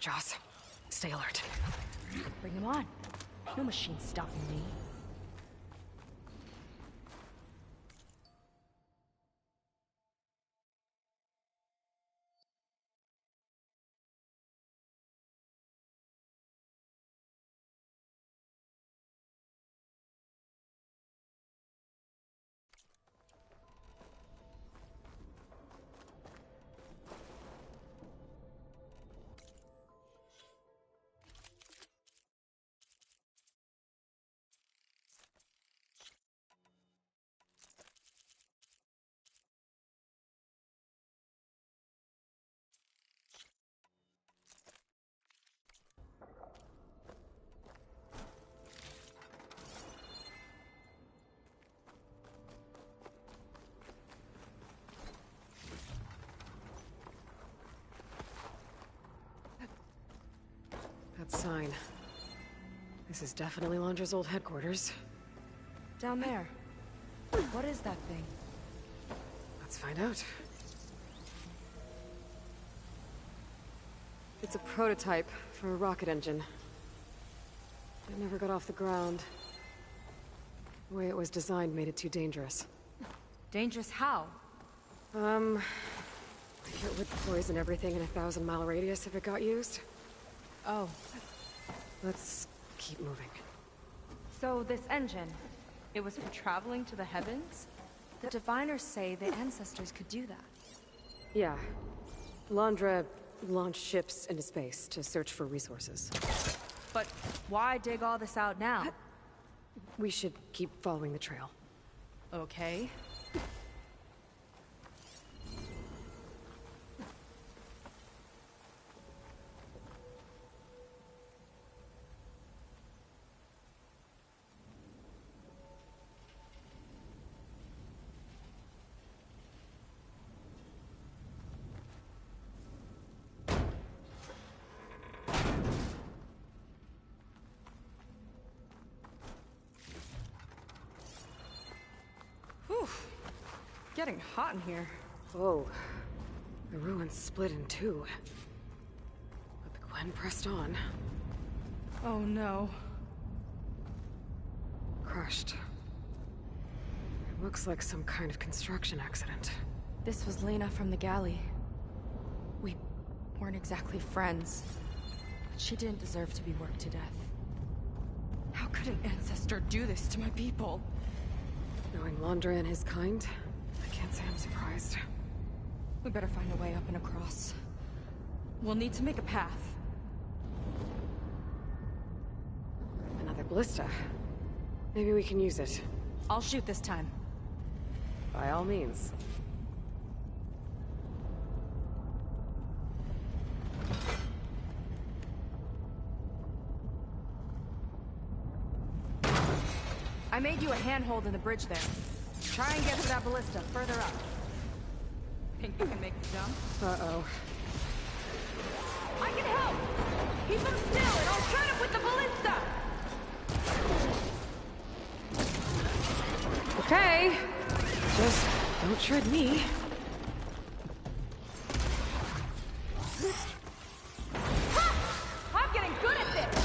Joss. Stay alert. Bring him on. No machine stopping me. That sign. This is definitely Londra's old headquarters. Down there. What is that thing? Let's find out. It's a prototype for a rocket engine. It never got off the ground. The way it was designed made it too dangerous. Dangerous how? It would poison everything in a 1,000-mile radius if it got used. Oh. Let's keep moving. So this engine, it was for traveling to the heavens? The diviners say the ancestors could do that. Yeah. Londra launched ships into space to search for resources. But why dig all this out now? We should keep following the trail. Okay. Getting hot in here. Whoa. The ruins split in two. But the Gwen pressed on. Oh no. Crushed. It looks like some kind of construction accident. This was Lena from the galley. We weren't exactly friends, but she didn't deserve to be worked to death. How could an ancestor do this to my people? Knowing Londra and his kind, I can't say I'm surprised. We better find a way up and across. We'll need to make a path. Another ballista. Maybe we can use it. I'll shoot this time. By all means. I made you a handhold in the bridge there. Try and get to that ballista further up. Think you can make the jump? Uh-oh. I can help! Keep him still and I'll try to put the ballista! Okay. Just don't tread me. Ha! I'm getting good at this!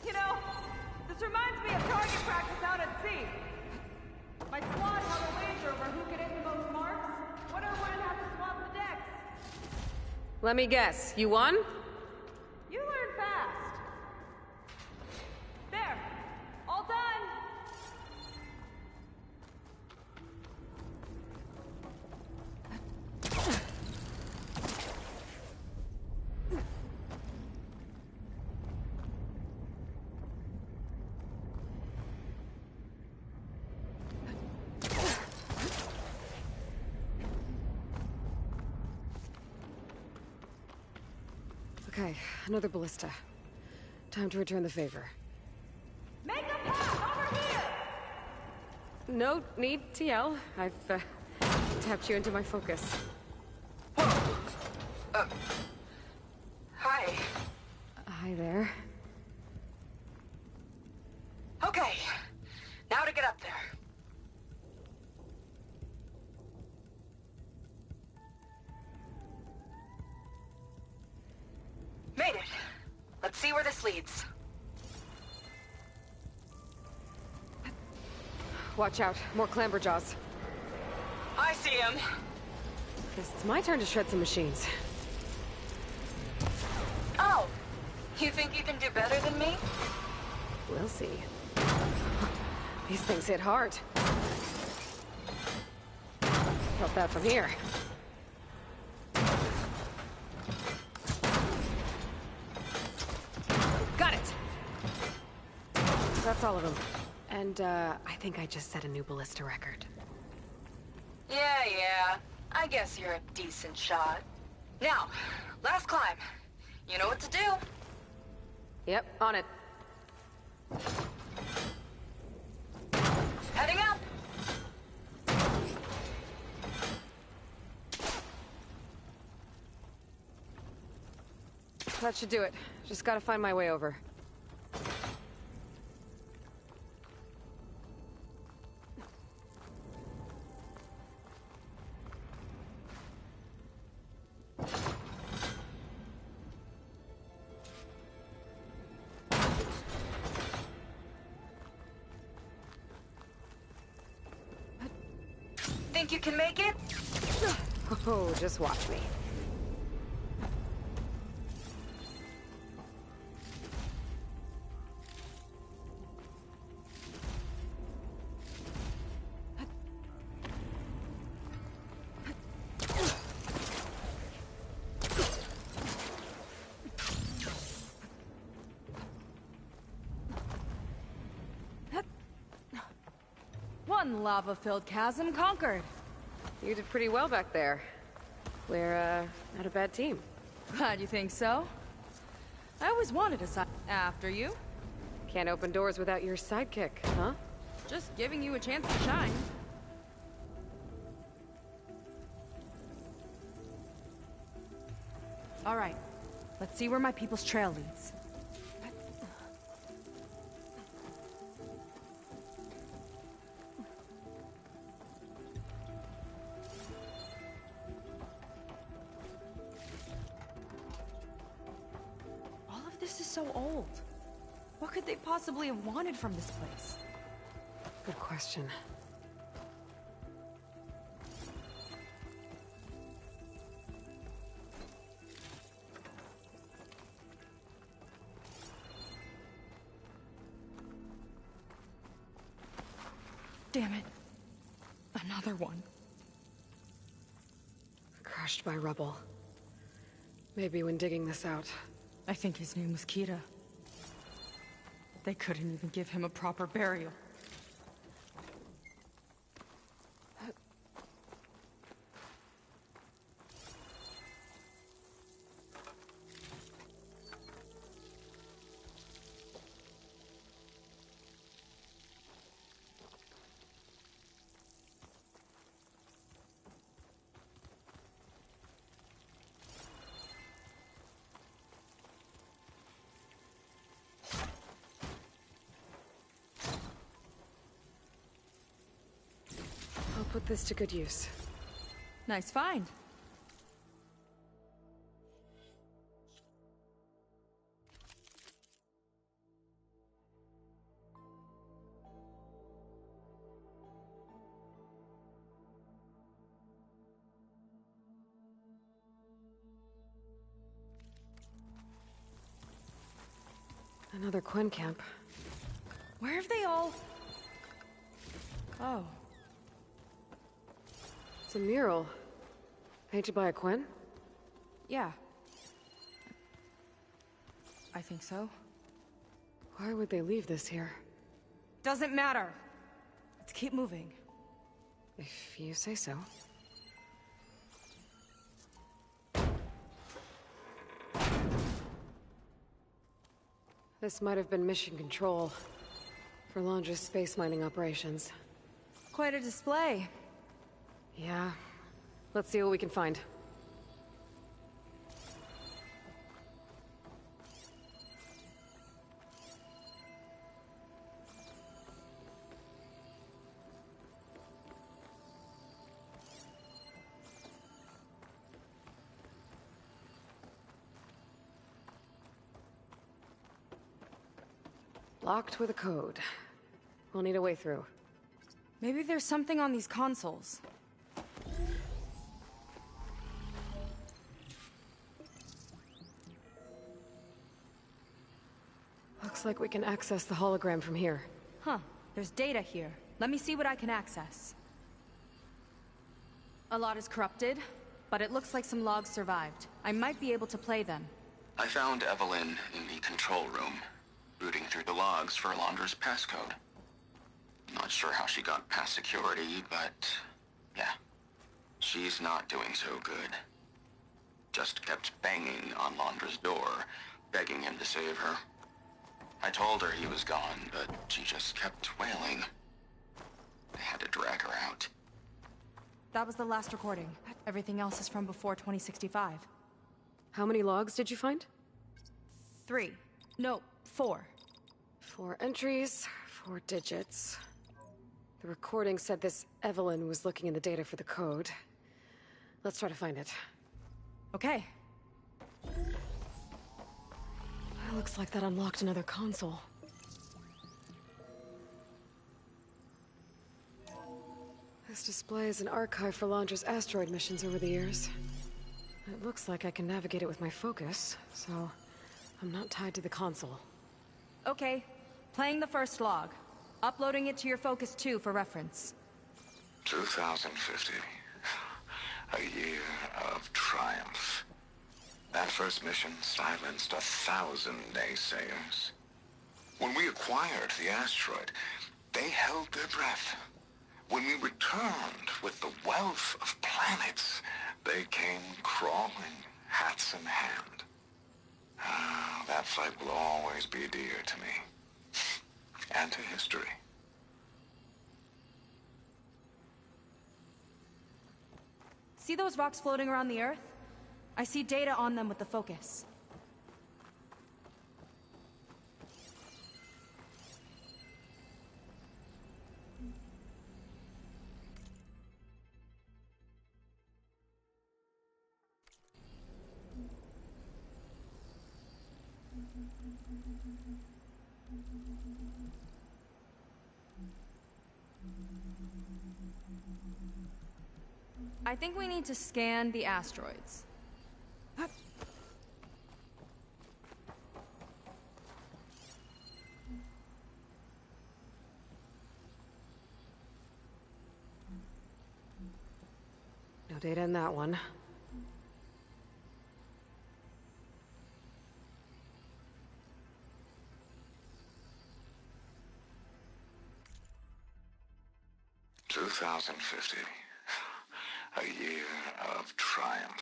You know, this reminds me of target practice out at sea. My squad held a wager over who could hit the most marks. Winner wouldn't have to swap the decks. Let me guess. You won? You learn fast. There. All done. Okay, another ballista. Time to return the favor. Make a path over here! No need to yell. I've tapped you into my focus. Hi. Hi there. Okay, now to get up there. Made it. Let's see where this leads. Watch out, more clamberjaws. I see him. Guess it's my turn to shred some machines. Oh, you think you can do better than me? We'll see. These things hit hard. Felt that from here. Got it! That's all of them. And, I think I just set a new ballista record. Yeah. I guess you're a decent shot. Now, last climb. You know what to do. Yep, on it. Heading up. That should do it. Just gotta find my way over. Think you can make it? Oh, just watch me. One lava-filled chasm conquered. You did pretty well back there. We're, not a bad team. Glad you think so. I always wanted a side after you. Can't open doors without your sidekick, huh? Just giving you a chance to shine. All right, let's see where my people's trail leads. All of this is so old. What could they possibly have wanted from this place? Good question. Damn it. Another one. Crushed by rubble. Maybe when digging this out. I think his name was Kira. They couldn't even give him a proper burial. I'll put this to good use. Nice find. Another Quen camp. Where have they all... Oh. It's a mural. Painted by a Quen? Yeah. I think so. Why would they leave this here? Doesn't matter. Let's keep moving. If you say so. This might have been mission control for Londra's space mining operations. Quite a display. Yeah. Let's see what we can find. Locked with a code. We'll need a way through. Maybe there's something on these consoles. Looks like we can access the hologram from here. Huh. There's data here. Let me see what I can access. A lot is corrupted, but it looks like some logs survived. I might be able to play them. I found Evelyn in the control room, rooting through the logs for Londra's passcode. Not sure how she got past security, but yeah, she's not doing so good. Just kept banging on Londra's door, begging him to save her. I told her he was gone, but she just kept wailing. I had to drag her out. That was the last recording. Everything else is from before 2065. How many logs did you find? 3. No, 4. 4 entries, 4 digits. The recording said this Evelyn was looking in the data for the code. Let's try to find it. Okay. It looks like that unlocked another console. This displays an archive for Londra's asteroid missions over the years. It looks like I can navigate it with my focus, so I'm not tied to the console. Okay. Playing the first log. Uploading it to your Focus 2 for reference. 2050. A year of triumph. That first mission silenced 1,000 naysayers. When we acquired the asteroid, they held their breath. When we returned with the wealth of planets, they came crawling, hats in hand. Ah, that fight will always be dear to me. And to history. See those rocks floating around the Earth? I see data on them with the Focus. I think we need to scan the asteroids. No data in that one. $2,050. A year of triumph.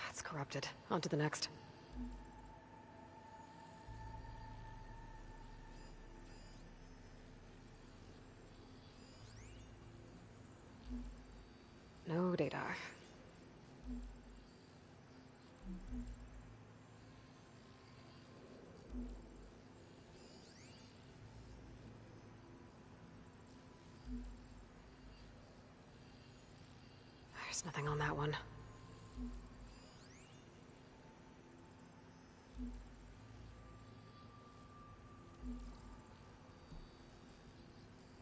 It's corrupted. On to the next. No data. There's nothing on that one.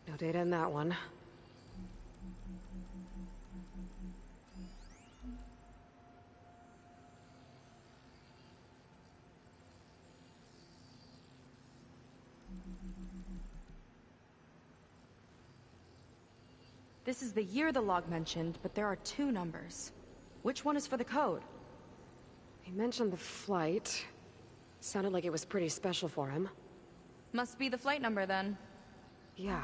No data in that one. This is the year the log mentioned, but there are two numbers. Which one is for the code? He mentioned the flight. Sounded like it was pretty special for him. Must be the flight number, then. Yeah,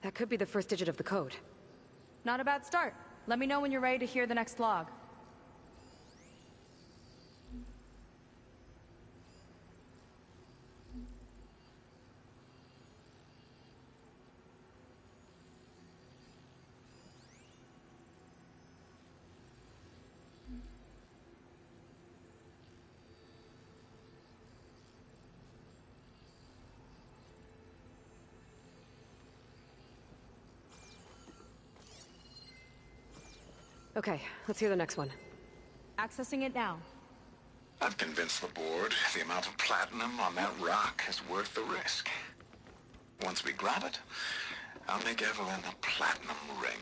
that could be the first digit of the code. Not a bad start. Let me know when you're ready to hear the next log. Okay, let's hear the next one. Accessing it now. I've convinced the board the amount of platinum on that rock is worth the risk. Once we grab it, I'll make Evelyn a platinum ring,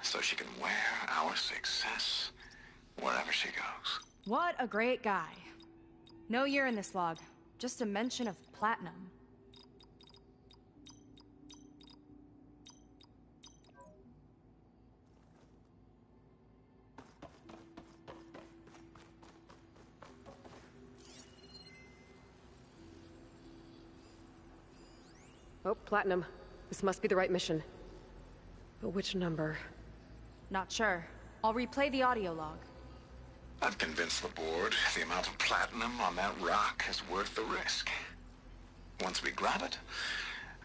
so she can wear our success wherever she goes. What a great guy. No year in this log, just a mention of platinum. Oh, platinum. This must be the right mission. But which number? Not sure. I'll replay the audio log. I've convinced the board the amount of platinum on that rock is worth the risk. Once we grab it,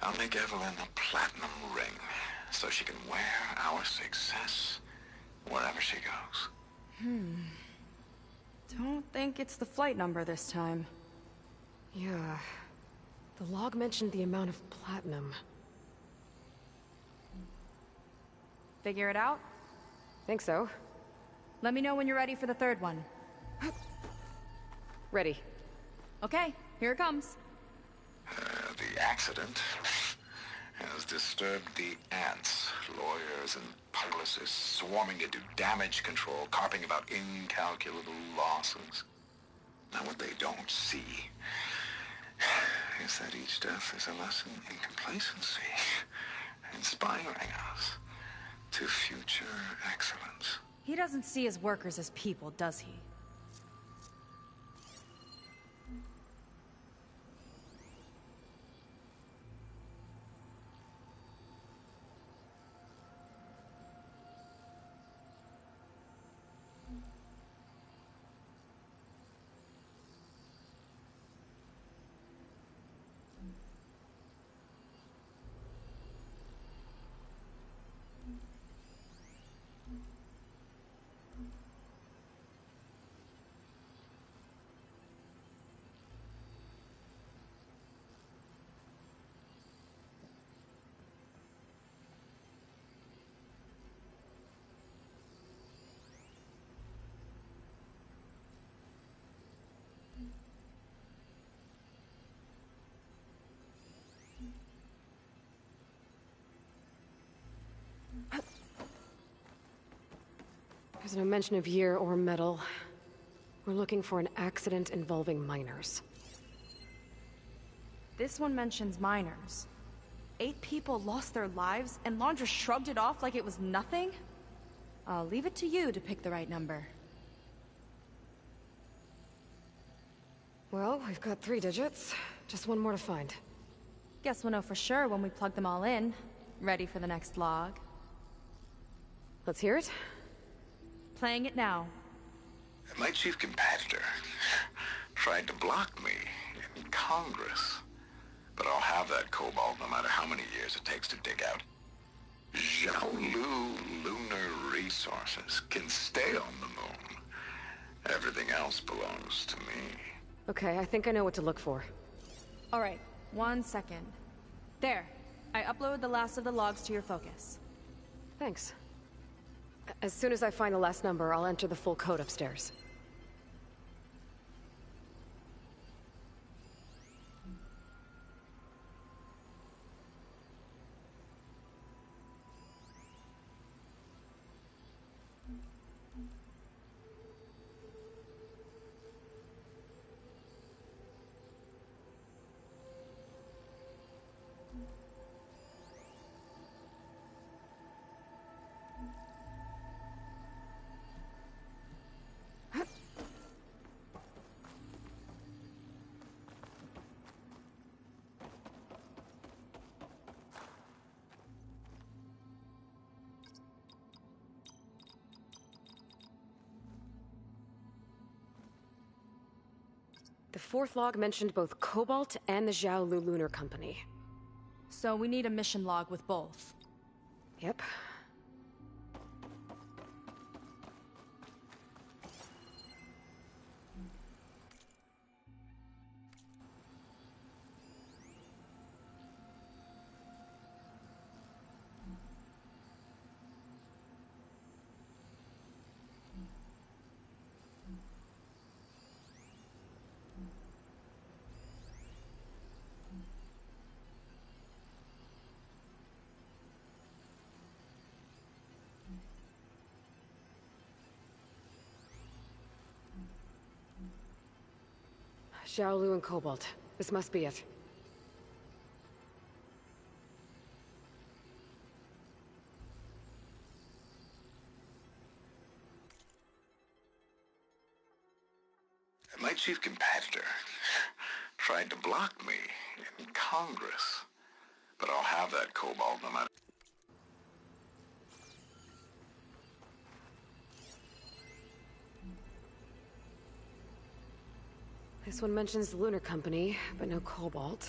I'll make Evelyn a platinum ring, so she can wear our success wherever she goes. Don't think it's the flight number this time. Yeah. The log mentioned the amount of platinum. Figure it out? Think so. Let me know when you're ready for the third one. Ready. Okay, here it comes. The accident has disturbed the ants, lawyers and publicists swarming to do damage control, carping about incalculable losses. Now what they don't see is that each death is a lesson in complacency, inspiring us to future excellence. He doesn't see his workers as people, does he? There's no mention of year or metal. We're looking for an accident involving miners. This one mentions miners. 8 people lost their lives, and Laundra shrugged it off like it was nothing? I'll leave it to you to pick the right number. Well, we've got 3 digits. Just one more to find. Guess we'll know for sure when we plug them all in. Ready for the next log. Let's hear it. Playing it now. My chief competitor tried to block me in Congress. But I'll have that cobalt no matter how many years it takes to dig out. Xiaolu Lunar Resources can stay on the moon. Everything else belongs to me. Okay, I think I know what to look for. Alright, 1 second. There. I uploaded the last of the logs to your focus. Thanks. As soon as I find the last number, I'll enter the full code upstairs. fourth log mentioned both Cobalt and the Xiaolu Lunar Company. So we need a mission log with both. Yep. Xiaolu and Cobalt. This must be it. My chief competitor tried to block me in Congress. But I'll have that Cobalt no matter. This one mentions the Lunar Company, but no Cobalt.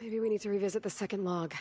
Maybe we need to revisit the second log.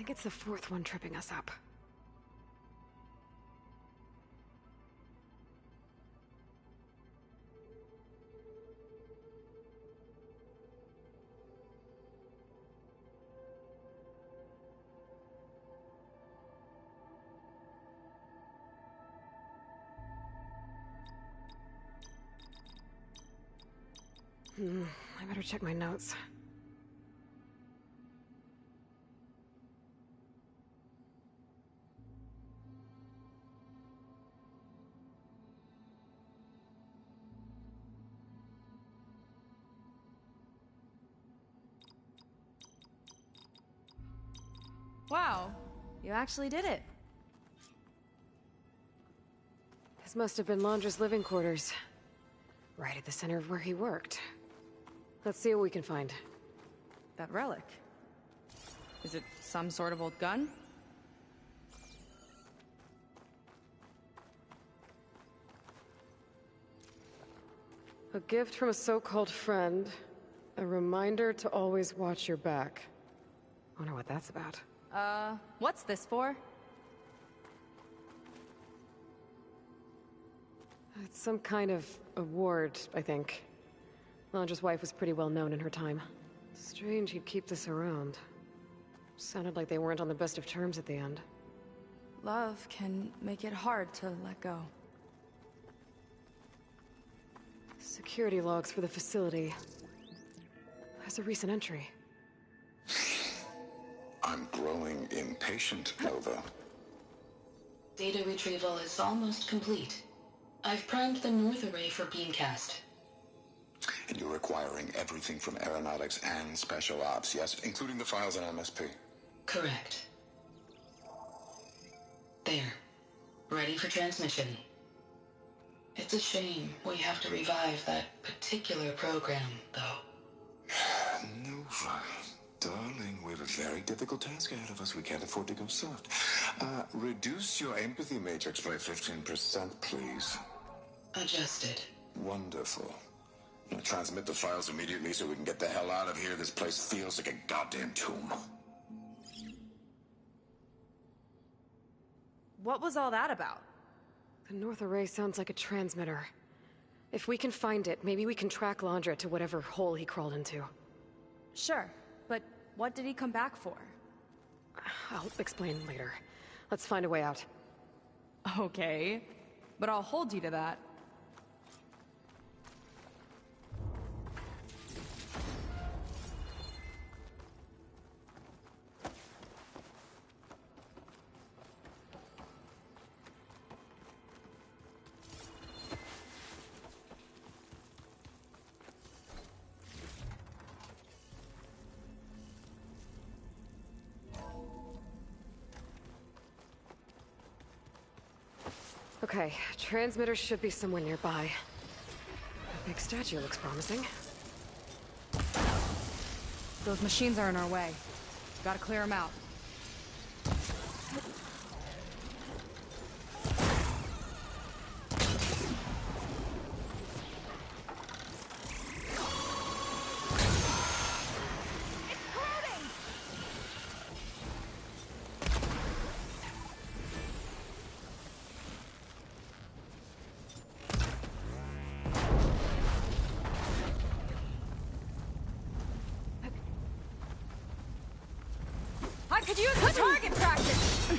think it's the fourth one tripping us up. I better check my notes. Wow, you actually did it. This must have been Londra's living quarters. Right at the center of where he worked. Let's see what we can find. That relic. Is it some sort of old gun? A gift from a so-called friend. A reminder to always watch your back. Wonder what that's about. What's this for? It's some kind of award, I think. Londra's wife was pretty well known in her time. Strange he'd keep this around. Sounded like they weren't on the best of terms at the end. Love can make it hard to let go. Security logs for the facility. There's a recent entry. I'm growing impatient, Nova. Data retrieval is almost complete. I've primed the North Array for beamcast. And you're acquiring everything from aeronautics and special ops, yes? Including the files in MSP. Correct. There. Ready for transmission. It's a shame we have to revive that particular program, though. Nova, darling, we have a very difficult task ahead of us. We can't afford to go soft. Reduce your empathy matrix by 15%, please. Adjusted. Wonderful. Now transmit the files immediately so we can get the hell out of here. This place feels like a goddamn tomb. What was all that about? The North Array sounds like a transmitter. If we can find it, maybe we can track Londra to whatever hole he crawled into. Sure, but what did he come back for? I'll explain later. Let's find a way out. Okay, but I'll hold you to that. Okay, transmitter should be somewhere nearby. That big statue looks promising. Those machines are in our way. Gotta clear them out. I could use the target practice!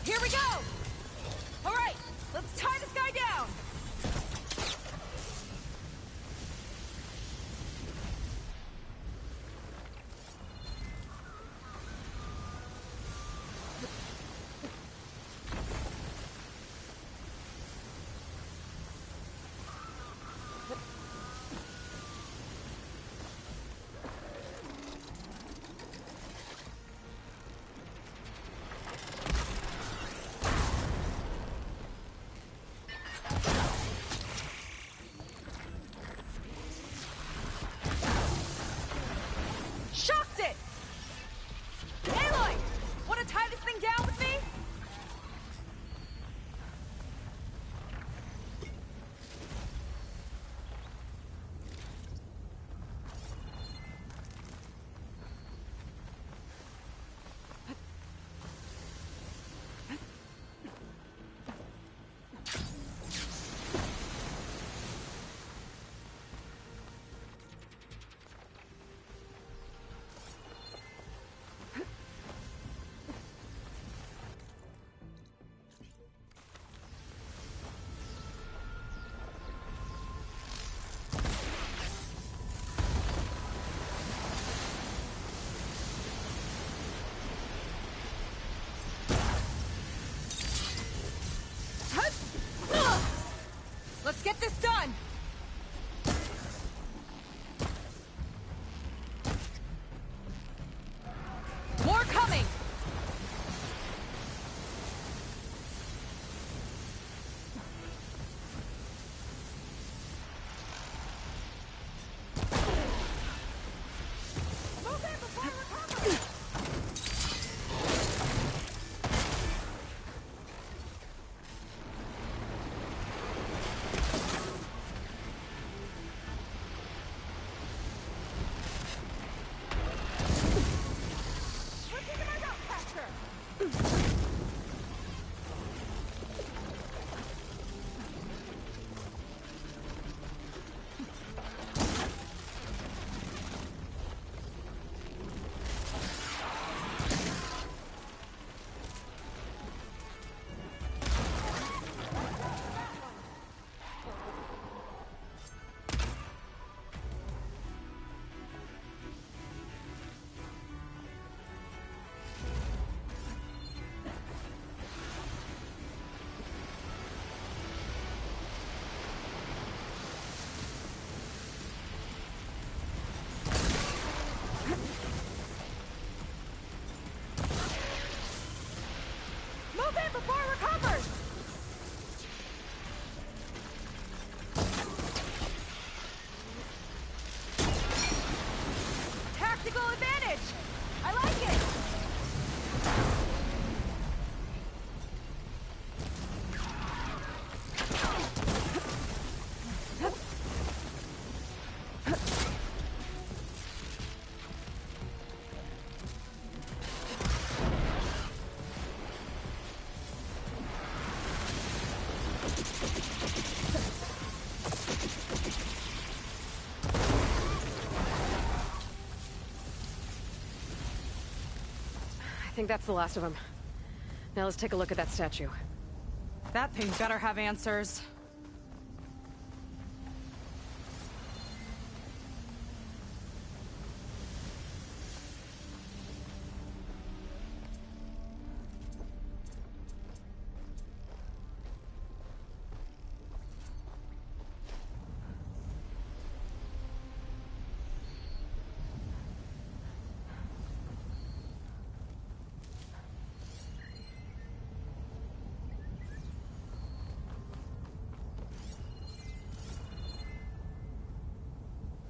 Here we go! Alright, let's tie this guy down! Shocked it! Aloy! Wanna tie this thing down with me? Let's get this done! More coming! Move in before I recover! Move in before I recover! Tactical advantage! I like it! I think that's the last of them. Now let's take a look at that statue. That thing better have answers.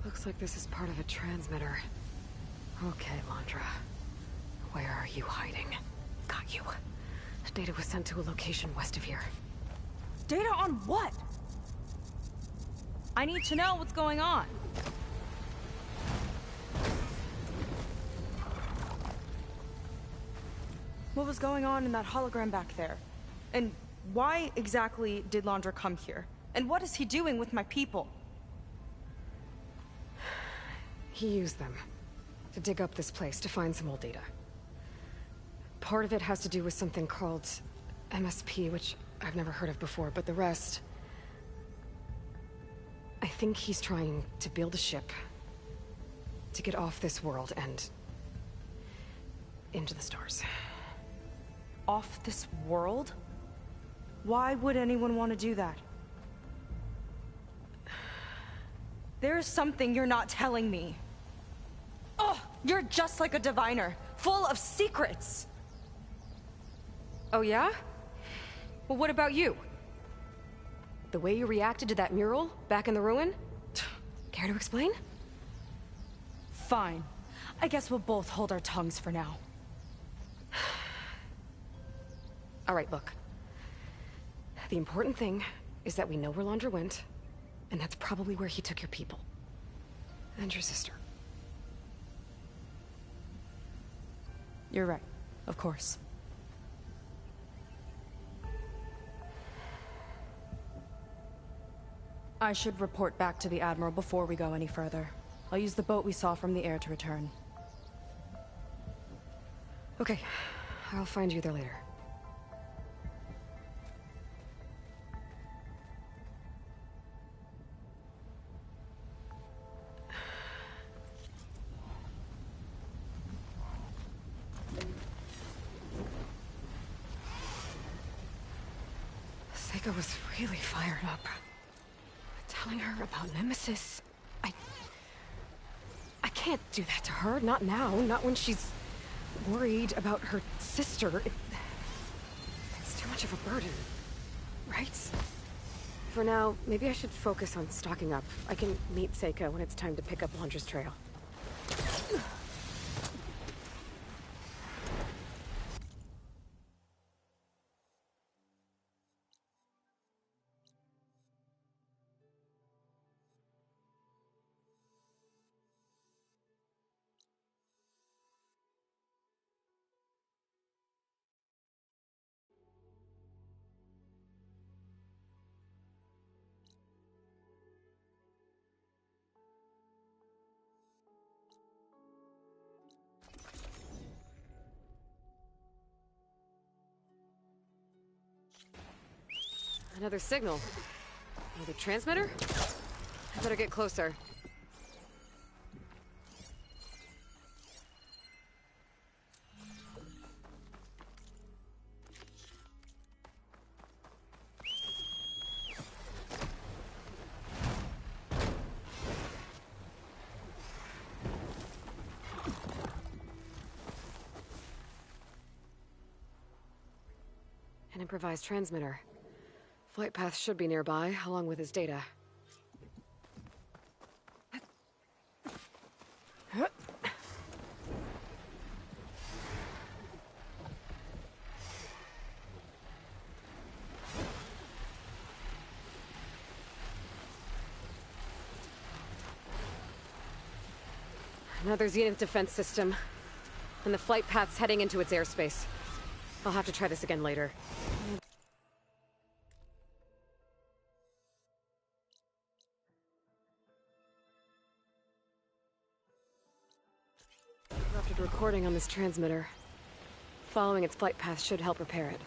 Looks like this is part of a transmitter. Okay, Landra. Where are you hiding? Got you. Data was sent to a location west of here. Data on what? I need to know what's going on. What was going on in that hologram back there? And why exactly did Landra come here? And what is he doing with my people? He used them to dig up this place to find some old data. Part of it has to do with something called MSP, which I've never heard of before, but the rest... I think he's trying to build a ship to get off this world and into the stars. Off this world? Why would anyone want to do that? There's something you're not telling me. Oh, you're just like a diviner, full of secrets. Oh yeah? Well, what about you? The way you reacted to that mural back in the ruin? Care to explain? Fine. I guess we'll both hold our tongues for now. All right, look. The important thing is that we know where Londra went, and that's probably where he took your people. And your sister. You're right. Of course. I should report back to the Admiral before we go any further. I'll use the boat we saw from the air to return. Okay. I'll find you there later. Seika was really fired up. Telling her about Nemesis. I can't do that to her. Not now. Not when she's worried about her sister. It's too much of a burden. Right? For now, maybe I should focus on stocking up. I can meet Seika when it's time to pick up Londra's trail. Another signal. Another transmitter? I better get closer. An improvised transmitter. Flight path should be nearby, along with his data. Another Zenith defense system. And the flight path's heading into its airspace. I'll have to try this again later. Interrupted recording on this transmitter. Following its flight path should help repair it.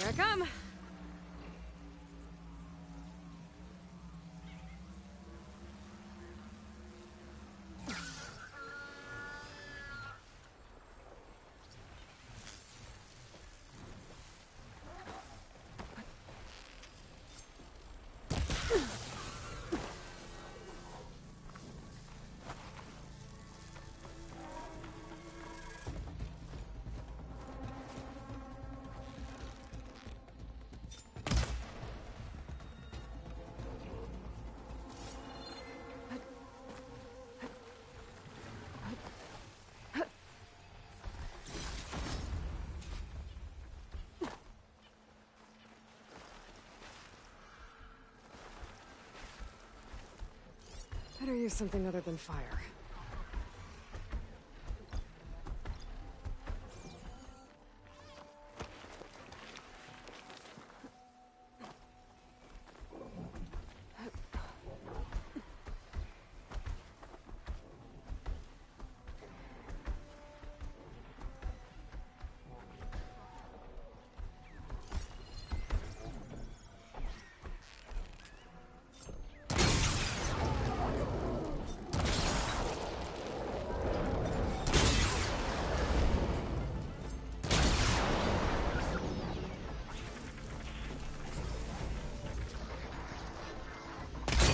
Here I come. Better use something other than fire.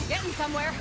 Getting somewhere.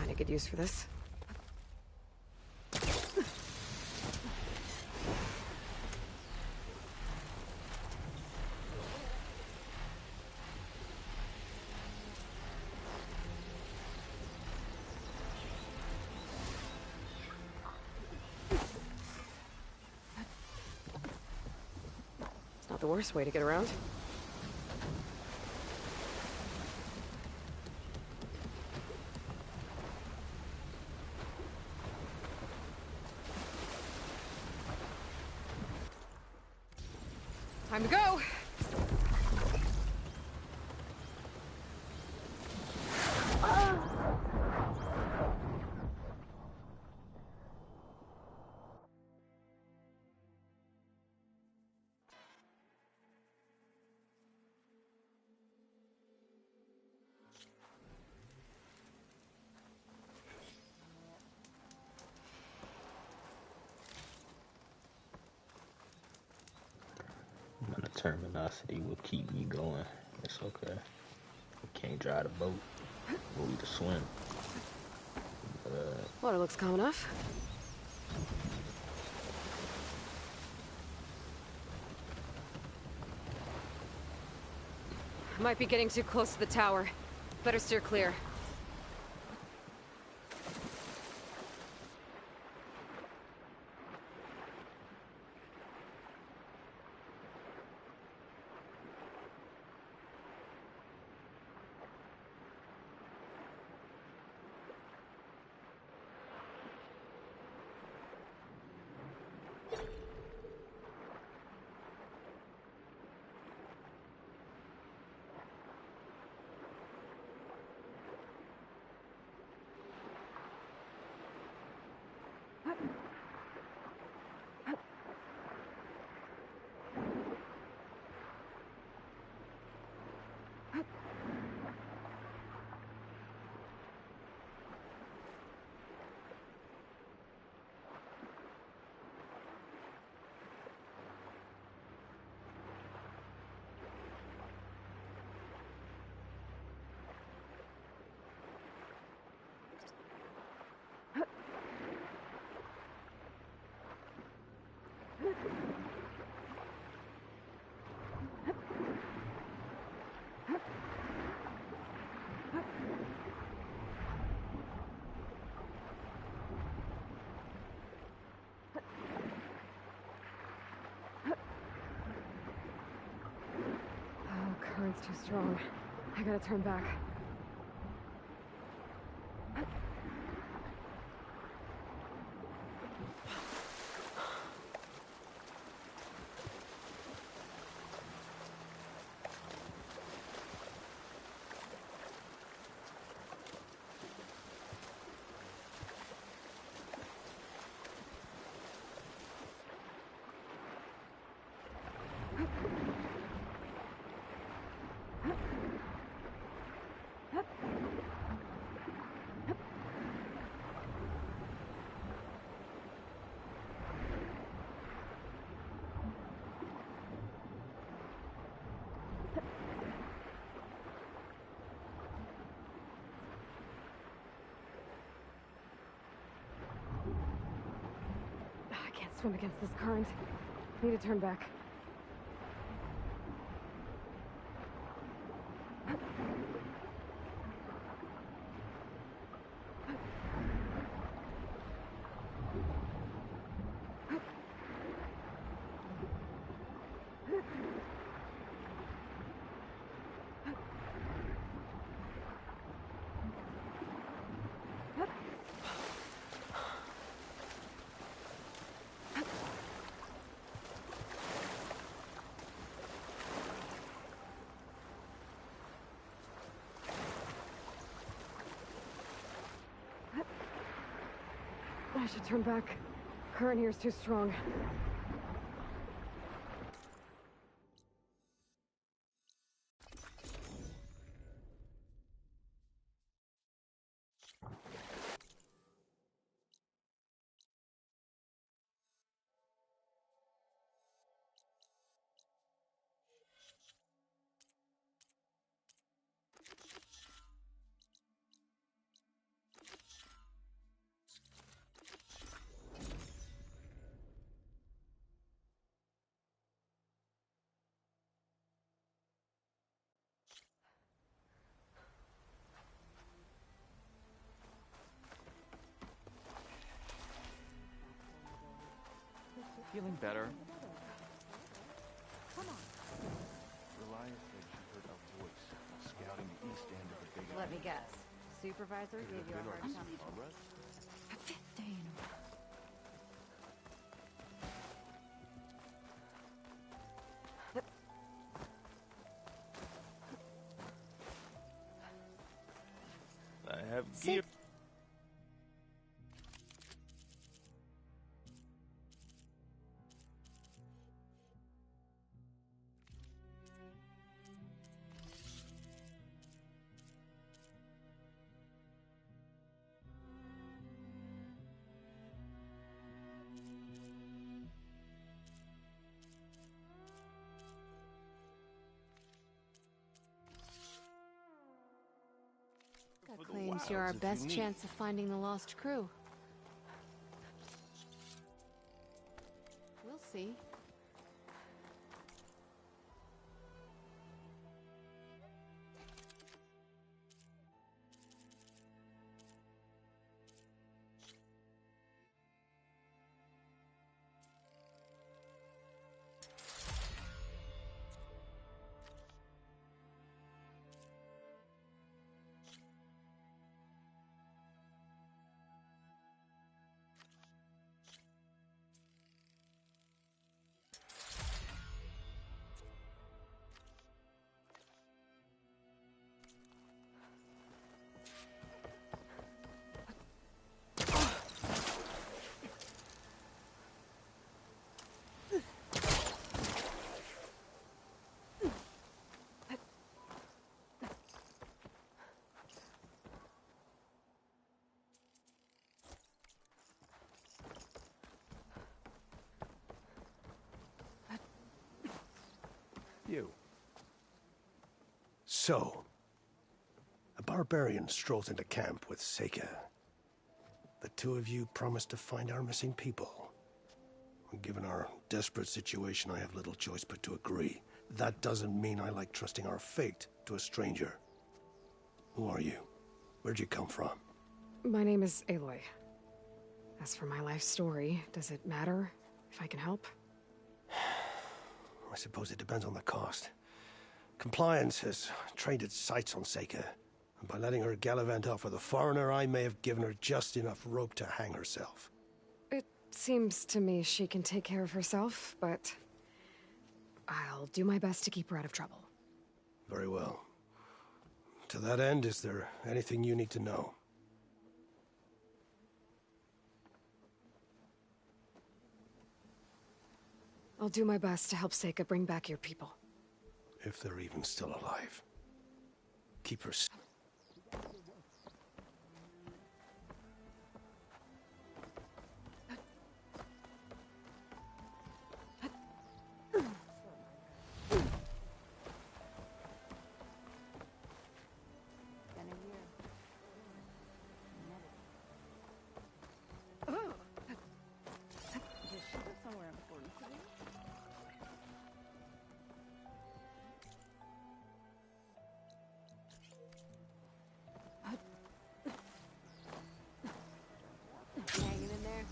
Find a good use for this. the worst way to get around. Time to go! My determinosity will keep me going. It's okay. We can't drive the boat, but we can swim. Water looks calm enough. Might be getting too close to the tower. Better steer clear. Current's too strong. I gotta turn back. I can't swim against this current. Need to turn back. I should turn back. Current here is too strong. Feeling better? Come on. Elia said she heard a voice scouting the east end of the Big Let me Island. guess. Supervisor Could it gave have you a been hard our time. Alright. A fifth day in a row. I have gear. That For the claims you're our wilds if you best need. chance of finding the lost crew. We'll see. You. So, a barbarian strolls into camp with Seika. The two of you promised to find our missing people. Given our desperate situation, I have little choice but to agree. That doesn't mean I like trusting our fate to a stranger. Who are you? Where'd you come from? My name is Aloy. As for my life story, does it matter if I can help? I suppose it depends on the cost. Compliance has trained its sights on Seika, and by letting her gallivant off with a foreigner, I may have given her just enough rope to hang herself. It seems to me she can take care of herself, but I'll do my best to keep her out of trouble. Very well. To that end, is there anything you need to know? I'll do my best to help Seika bring back your people. If they're even still alive. Keep her... Been a year. Just shoot us somewhere important for you. Hanging in there?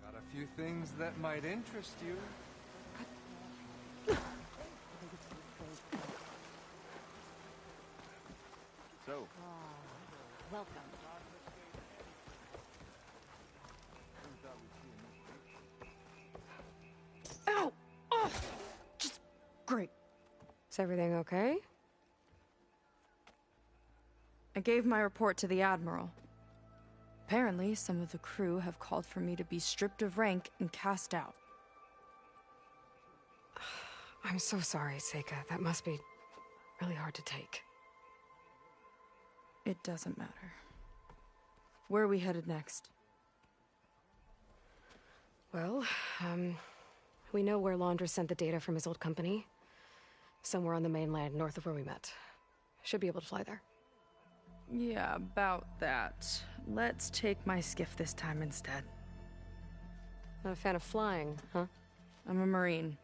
Got a few things that might interest you. So, Welcome. Ow! Oh! Just great. Is everything okay? I gave my report to the Admiral. Apparently, some of the crew have called for me to be stripped of rank and cast out. I'm so sorry, Seika. That must be really hard to take. It doesn't matter. Where are we headed next? Well, we know where Laundress sent the data from his old company. Somewhere on the mainland, north of where we met. Should be able to fly there. Yeah, about that. Let's take my skiff this time instead. Not a fan of flying, huh? I'm a Marine.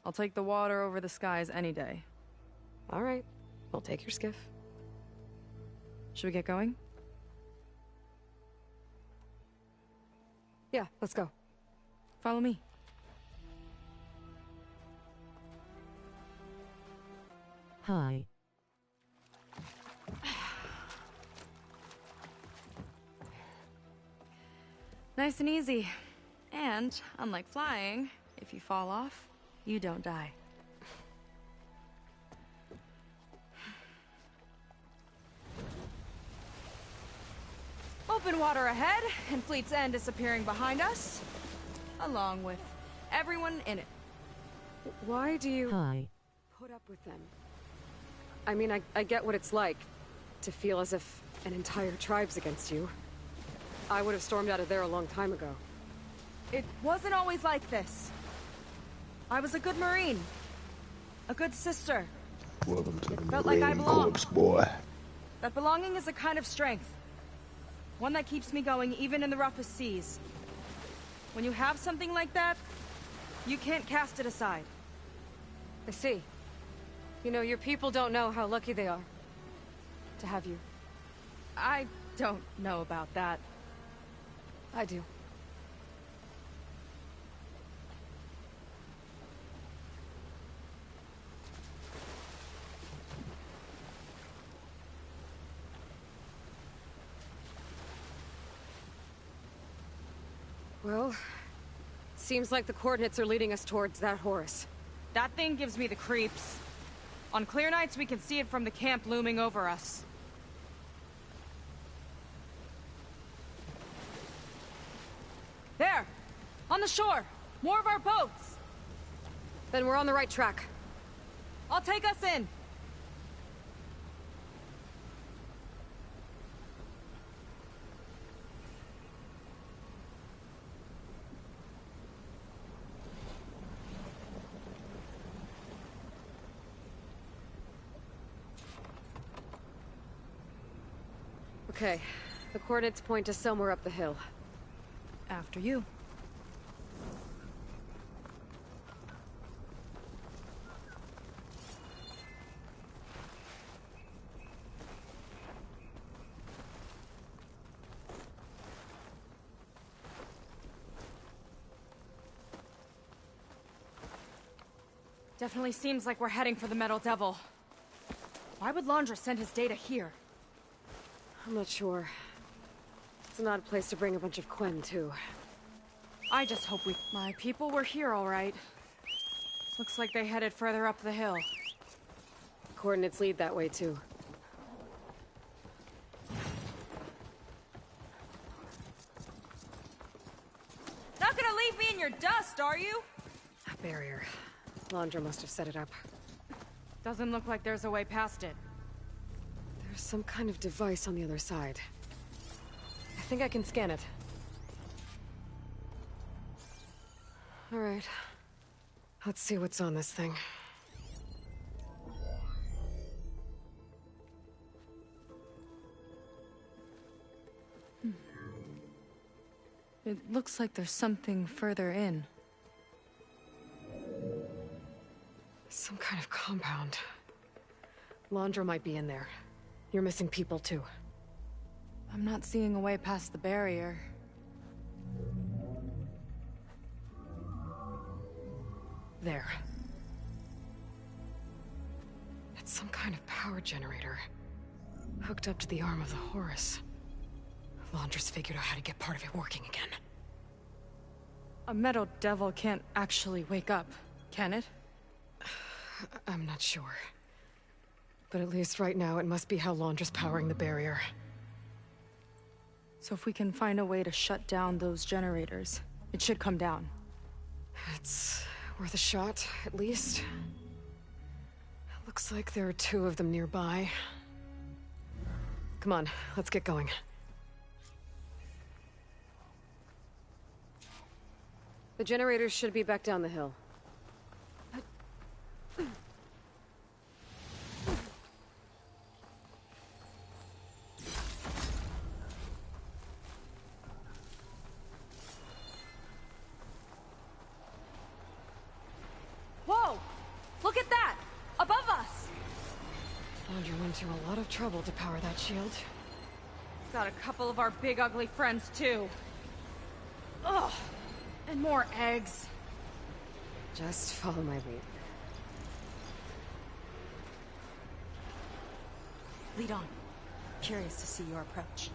I'll take the water over the skies any day. All right. I'll take your skiff. Should we get going? Yeah, let's go. Follow me. Hi. Nice and easy. And, unlike flying, if you fall off, you don't die. Open water ahead, and Fleet's End disappearing behind us, along with everyone in it. Why do you Hi. put up with them? I mean, I get what it's like to feel as if an entire tribe's against you. I would have stormed out of there a long time ago. It wasn't always like this. I was a good Marine. A good sister. Welcome to the felt like I Marine belonged. Corps, boy. That belonging is a kind of strength. One that keeps me going even in the roughest seas. When you have something like that, you can't cast it aside. I see. You know, your people don't know how lucky they are to have you. I don't know about that. I do. Well, seems like the coordinates are leading us towards that Horus. That thing gives me the creeps. On clear nights, we can see it from the camp looming over us. There! On the shore! More of our boats! Then we're on the right track. I'll take us in! Okay, the coordinates point to somewhere up the hill. After you. Definitely seems like we're heading for the Metal Devil. Why would Londra send his data here? I'm not sure. It's an odd place to bring a bunch of Quen, too. I just hope my people were here all right. Looks like they headed further up the hill. Coordinates lead that way, too. Not gonna leave me in your dust, are you? A barrier. Londra must have set it up. Doesn't look like there's a way past it. There's some kind of device on the other side. I think I can scan it. All right. Let's see what's on this thing. It looks like there's something further in. Some kind of compound. Londra might be in there. You're missing people, too. I'm not seeing a way past the barrier. There. It's some kind of power generator. Hooked up to the arm of the Horus. Londra's figured out how to get part of it working again. A Metal Devil can't actually wake up, can it? I'm not sure. But at least right now, it must be how Londra's powering the barrier. So if we can find a way to shut down those generators, it should come down. It's worth a shot, at least. Looks like there are 2 of them nearby. Come on, let's get going. The generators should be back down the hill. Whoa! Look at that! Above us! Laundry went to a lot of trouble to power that shield. Got a couple of our big ugly friends, too. Ugh! And more eggs. Just follow my lead. Lead on. Curious to see your approach.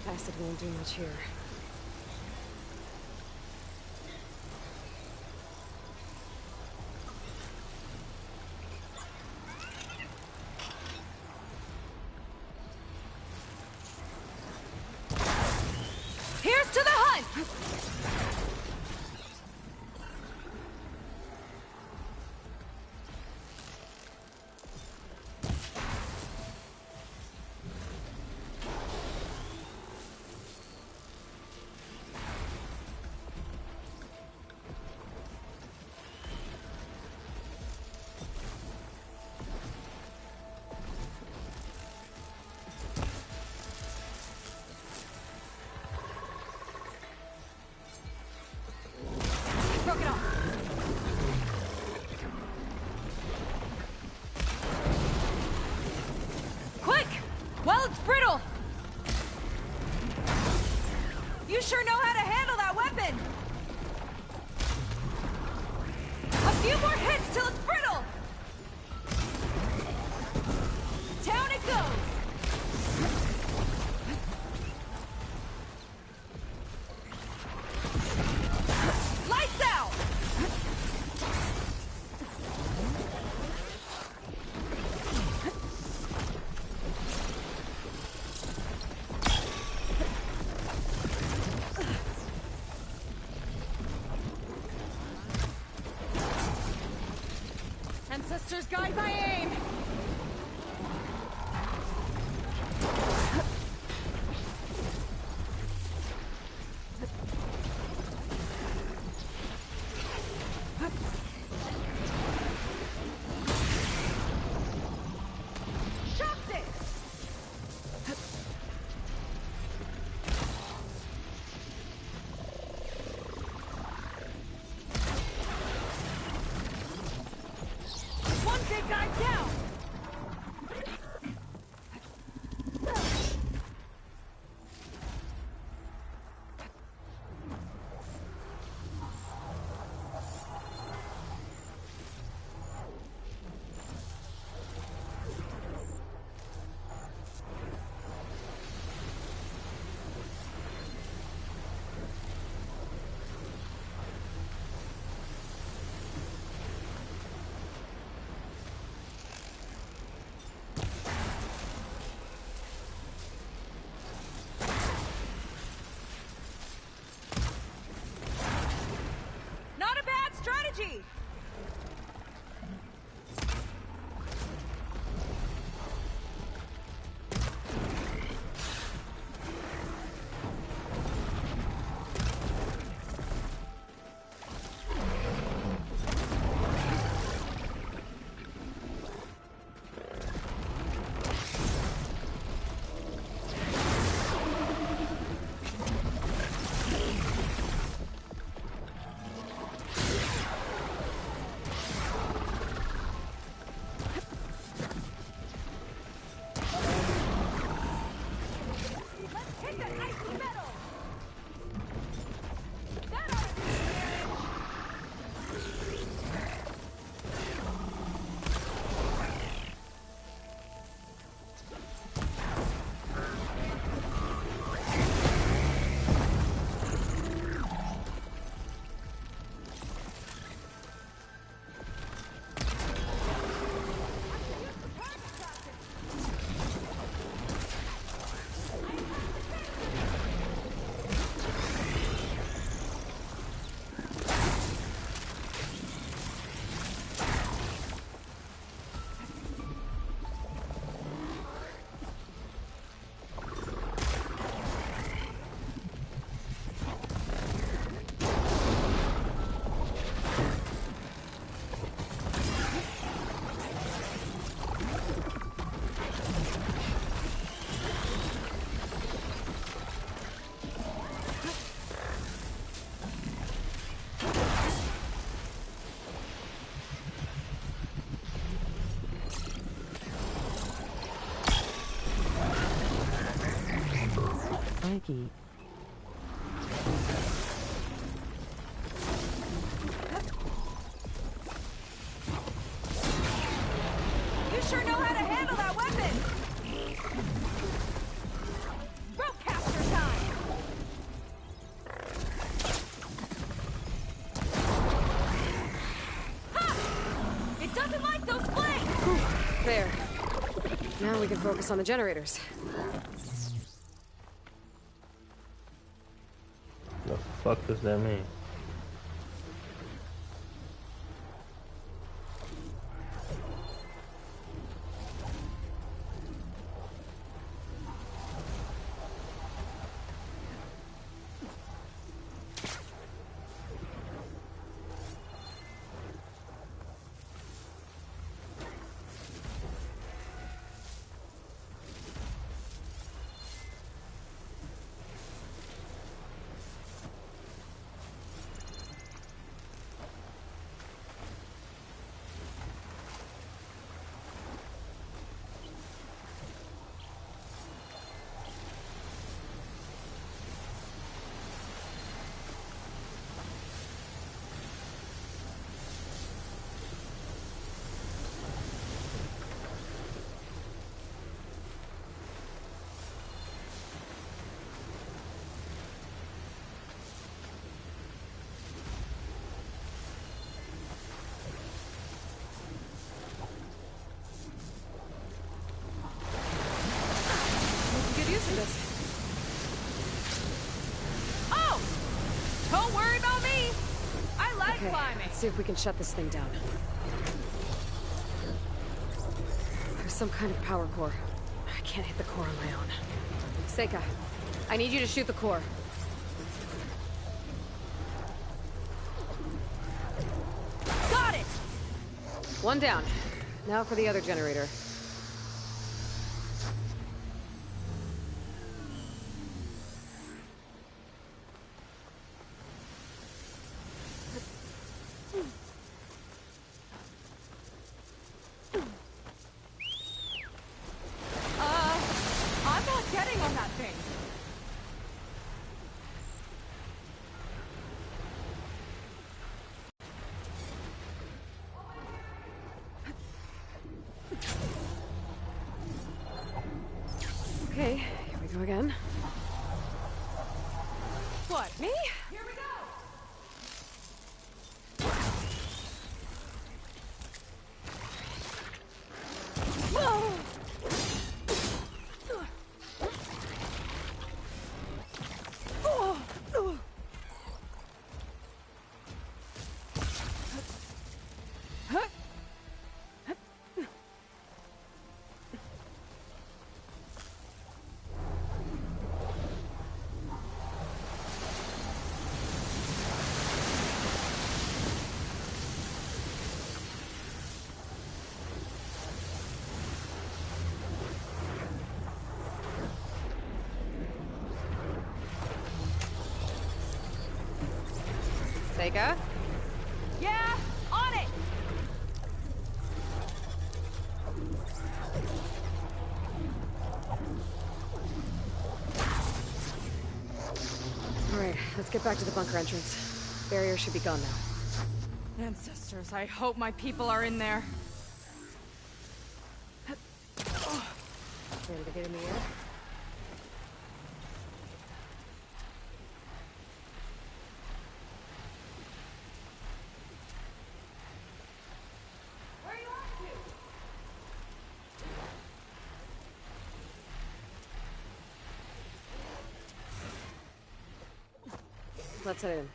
Acid won't do much here. Here's to the hunt! Broke it off. Quick! While it's brittle! You sure know how to handle that weapon! A few more hits till it's brittle! Down it goes! Lights out! Ancestors guide my aim! Shocked it! One big guy down! Not a bad strategy! Nikki. You sure know how to handle that weapon! Rope caster time! Ha! It doesn't like those flames! There. Now we can focus on the generators. The fuck does that mean? Good use of this. Oh! Don't worry about me! I like climbing! Let's see if we can shut this thing down. There's some kind of power core. I can't hit the core on my own. Seika, I need you to shoot the core. Got it! One down. Now for the other generator. I'm not getting on that thing. Okay, here we go again. What, me? Here we go! Seika? Yeah, on it! Alright, let's get back to the bunker entrance. Barrier should be gone now. Ancestors, I hope my people are in there. Ready to get in the air? Let's head in.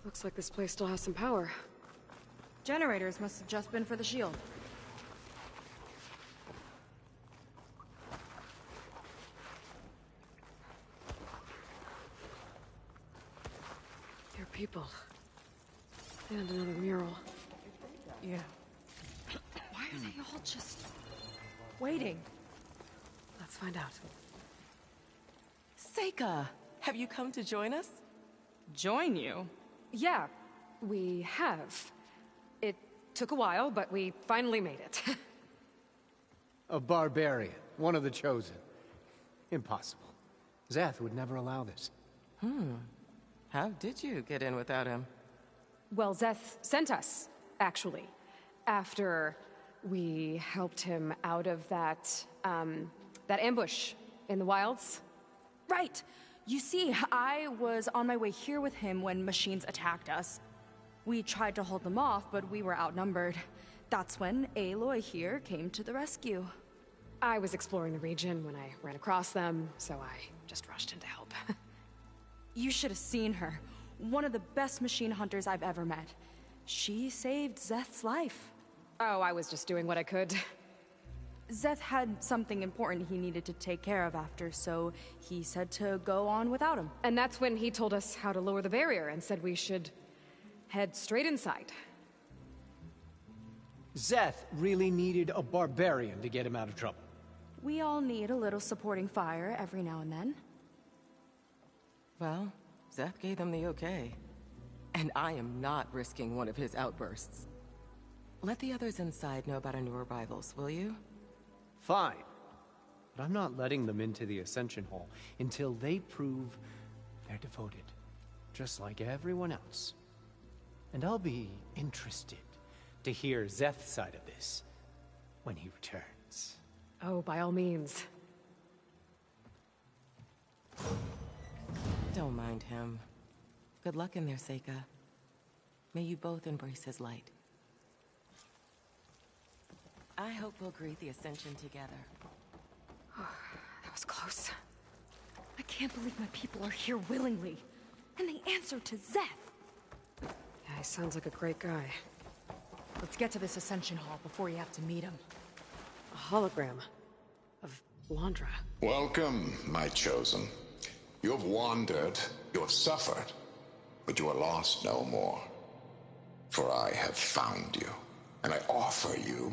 Looks like this place still has some power. Generators must have just been for the shield. There are people. And another mural. Yeah. Why are they all just waiting? Let's find out. Seika, have you come to join us? Join you? Yeah, we have. It took a while, but we finally made it. A barbarian, one of the chosen. Impossible. Szeth would never allow this. How did you get in without him? Well, Szeth sent us, actually. After we helped him out of that ambush in the wilds. Right! You see, I was on my way here with him when machines attacked us. We tried to hold them off, but we were outnumbered. That's when Aloy here came to the rescue. I was exploring the region when I ran across them, so I just rushed in to help. You should have seen her. One of the best machine hunters I've ever met. She saved Szeth's life. Oh, I was just doing what I could. Szeth had something important he needed to take care of after, so he said to go on without him. And that's when he told us how to lower the barrier and said we should head straight inside. Szeth really needed a barbarian to get him out of trouble. We all need a little supporting fire every now and then. Well, Szeth gave them the okay. And I am not risking one of his outbursts. Let the others inside know about our new arrivals, will you? Fine. But I'm not letting them into the Ascension Hall until they prove they're devoted. Just like everyone else. And I'll be interested to hear Szeth's side of this when he returns. Oh, by all means. Don't mind him. Good luck in there, Seika. May you both embrace his light. I hope we'll greet the Ascension together. That was close. I can't believe my people are here willingly. And they answer to Szeth. Yeah, he sounds like a great guy. Let's get to this Ascension Hall before you have to meet him. A hologram of Londra. Welcome, my chosen. You have wandered, you have suffered, but you are lost no more. For I have found you, and I offer you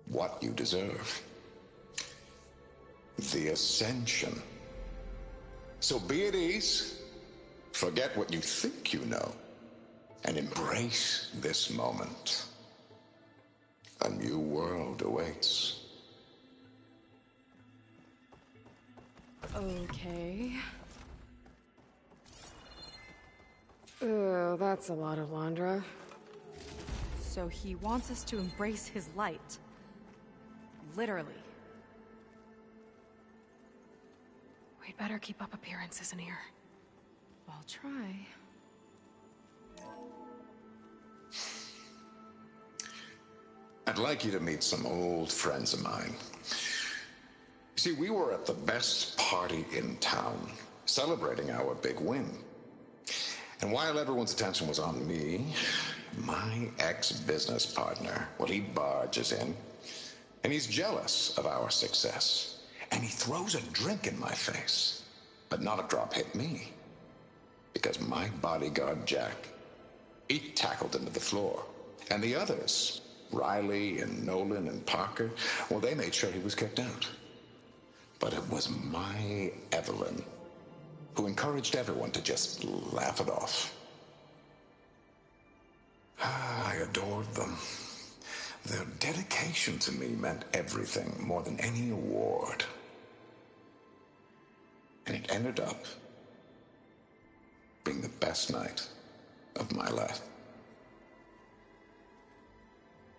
what you deserve. The Ascension. So be at ease, forget what you think you know, and embrace this moment. A new world awaits. Okay. Oh, that's a lot of Londra. So he wants us to embrace his light. Literally. We'd better keep up appearances in here. I'll try. I'd like you to meet some old friends of mine. You see, we were at the best party in town, celebrating our big win. And while everyone's attention was on me, my ex-business partner, well, he barges in, and he's jealous of our success. And he throws a drink in my face, but not a drop hit me. Because my bodyguard, Jack, he tackled him to the floor. And the others, Riley and Nolan and Parker, well, they made sure he was kicked out. But it was my Evelyn who encouraged everyone to just laugh it off. I adored them. Their dedication to me meant everything, more than any award. And it ended up being the best night of my life.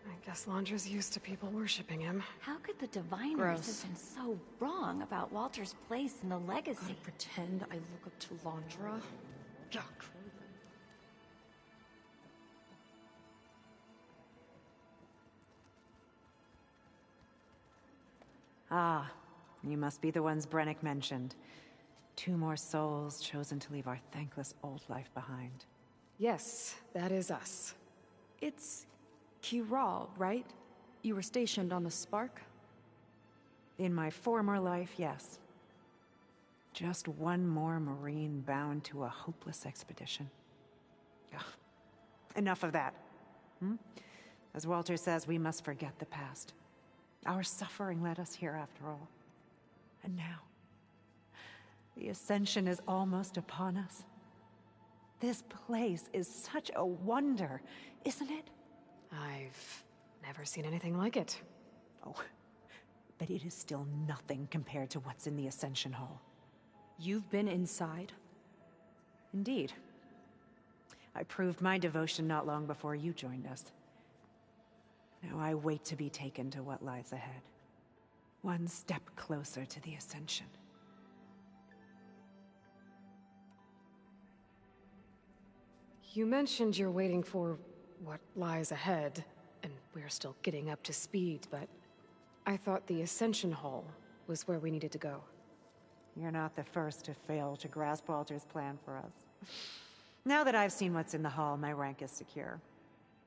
I guess Londra's used to people worshipping him. How could the Diviners Gross. have been so wrong about Walter's place in the legacy? I pretend I look up to Londra. Yuck. Ah, you must be the ones Brennick mentioned. 2 more souls chosen to leave our thankless old life behind. Yes, that is us. It's Kiral, right? You were stationed on the Spark? In my former life, yes. Just one more Marine bound to a hopeless expedition. Ugh. Enough of that. As Walter says, we must forget the past. Our suffering led us here after all. And now, the Ascension is almost upon us. This place is such a wonder, isn't it? I've never seen anything like it. Oh, but it is still nothing compared to what's in the Ascension Hall. You've been inside? Indeed. I proved my devotion not long before you joined us. Now I wait to be taken to what lies ahead. One step closer to the Ascension. You mentioned you're waiting for what lies ahead, and we're still getting up to speed, but I thought the Ascension Hall was where we needed to go. You're not the first to fail to grasp Walter's plan for us. Now that I've seen what's in the hall, my rank is secure.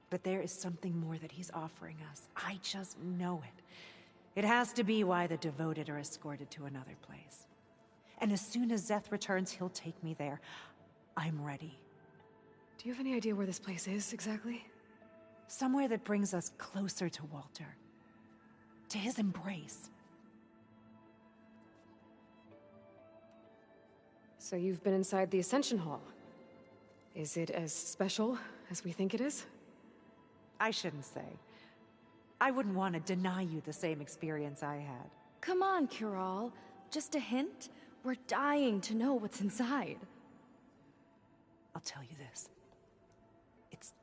But there is something more that he's offering us. I just know it. It has to be why the devoted are escorted to another place. And as soon as Szeth returns, he'll take me there. I'm ready. Do you have any idea where this place is, exactly? Somewhere that brings us closer to Walter. To his embrace. So you've been inside the Ascension Hall. Is it as special as we think it is? I shouldn't say. I wouldn't want to deny you the same experience I had. Come on, Kiral. Just a hint? We're dying to know what's inside. I'll tell you this. It's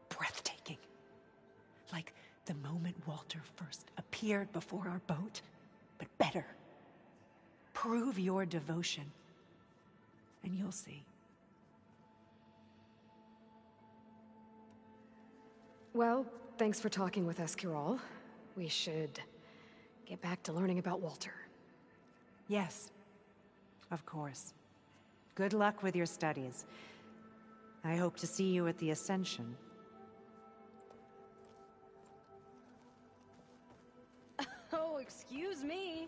breathtaking. Like the moment Walter first appeared before our boat, but better. Prove your devotion, and you'll see. Well, thanks for talking with us, Kiral. We should get back to learning about Walter. Yes, of course. Good luck with your studies. I hope to see you at the Ascension. Oh, excuse me.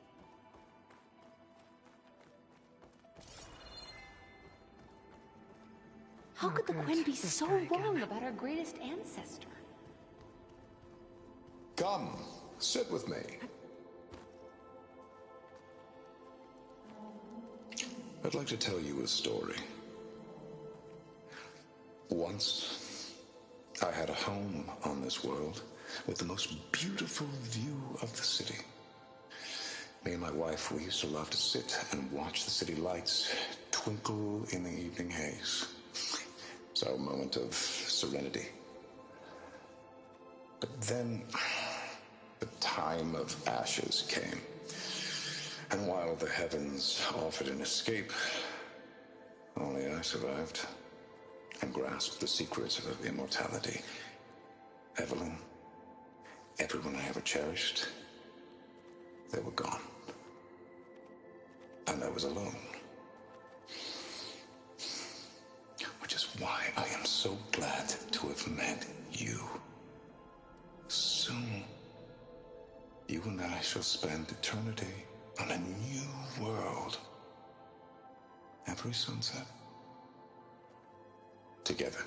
How could the Quen be so wrong about our greatest ancestor? Come, sit with me. I'd like to tell you a story. Once, I had a home on this world with the most beautiful view of the city. Me and my wife, we used to love to sit and watch the city lights twinkle in the evening haze. It's our moment of serenity. But then, the time of ashes came. And while the heavens offered an escape, only I survived and grasped the secrets of immortality. Evelyn, everyone I ever cherished, they were gone. And I was alone. Which is why I am so glad to have met you. Soon, you and I shall spend eternity on a new world. Every sunset. Together.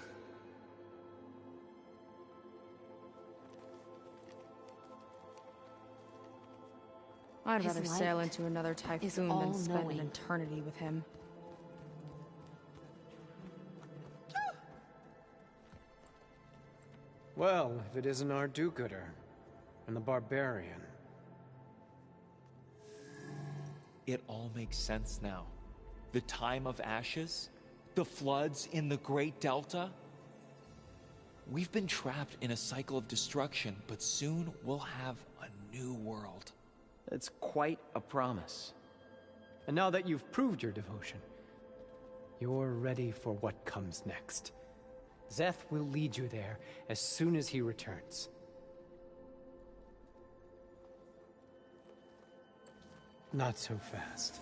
I'd His rather sail light into another is typhoon than spend an all-knowing. eternity with him. Well, if it isn't our do-gooder and the barbarian. It all makes sense now. The time of ashes, the floods in the Great Delta. We've been trapped in a cycle of destruction, but soon we'll have a new world. It's quite a promise. And now that you've proved your devotion, you're ready for what comes next. Szeth will lead you there as soon as he returns. Not so fast.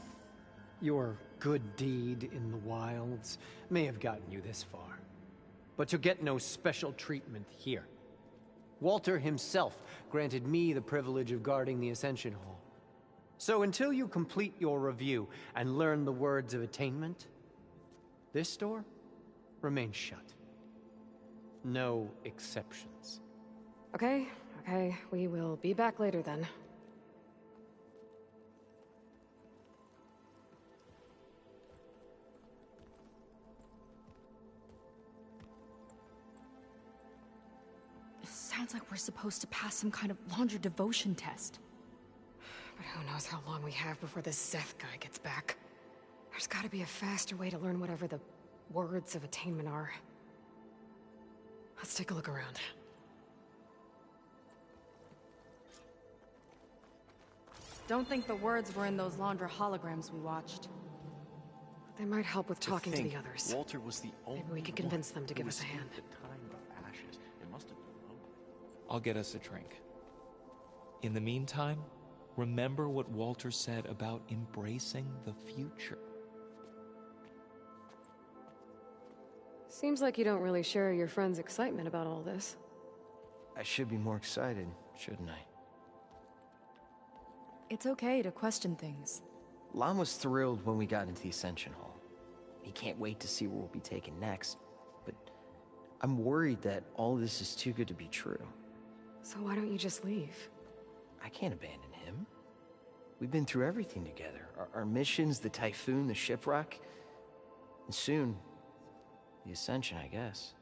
Your good deed in the wilds may have gotten you this far, but you'll get no special treatment here. Walter himself granted me the privilege of guarding the Ascension Hall. So until you complete your review and learn the words of attainment, this door remains shut. No exceptions. Okay, we will be back later then. sounds like we're supposed to pass some kind of Laundra devotion test. But who knows how long we have before this Szeth guy gets back. There's gotta be a faster way to learn whatever the words of attainment are. Let's take a look around. Don't think the words were in those Laundra holograms we watched. They might help with talking to the others. Walter was the only Maybe we can convince them to give us a hand. The time of Ashes. It must have been lonely. I'll get us a drink. In the meantime, remember what Walter said about embracing the future. Seems like you don't really share your friend's excitement about all this. I should be more excited, shouldn't I? It's okay to question things. Lon was thrilled when we got into the Ascension Hall. He can't wait to see where we'll be taken next. But I'm worried that all this is too good to be true. So why don't you just leave? I can't abandon him. We've been through everything together. Our missions, the Typhoon, the shipwreck. And soon, the Ascension, I guess.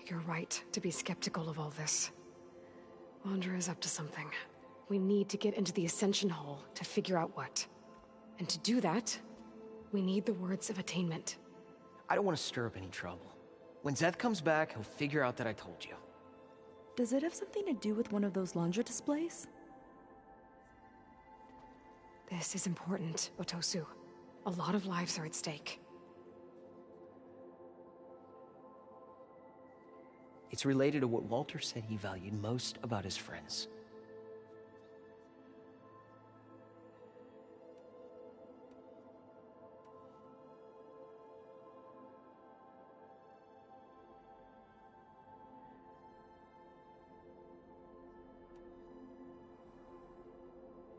You're right to be skeptical of all this. Laundra is up to something. We need to get into the Ascension Hall to figure out what. And to do that, we need the words of attainment. I don't want to stir up any trouble. When Szeth comes back, he'll figure out that I told you. Does it have something to do with one of those Laundra displays? This is important, Otosu. A lot of lives are at stake. It's related to what Walter said he valued most about his friends.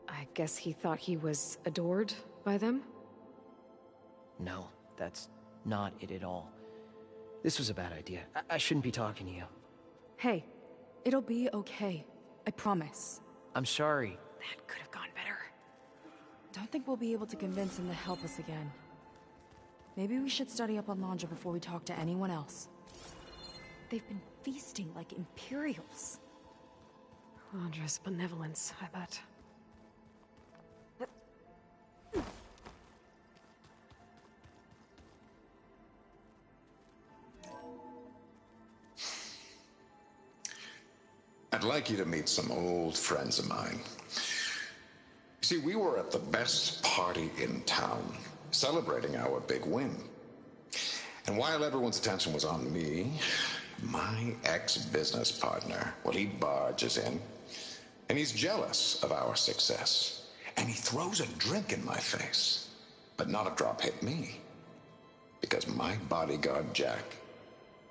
I guess he thought he was adored by them? No, that's not it at all. This was a bad idea. I shouldn't be talking to you. Hey, it'll be okay. I promise. I'm sorry. That could have gone better. Don't think we'll be able to convince him to help us again. Maybe we should study up on Laundra before we talk to anyone else. They've been feasting like Imperials. Laundra's benevolence, I bet. I'd like you to meet some old friends of mine. You see, we were at the best party in town, celebrating our big win. And while everyone's attention was on me, my ex-business partner, well, he barges in, and he's jealous of our success. And he throws a drink in my face, but not a drop hit me. Because my bodyguard, Jack,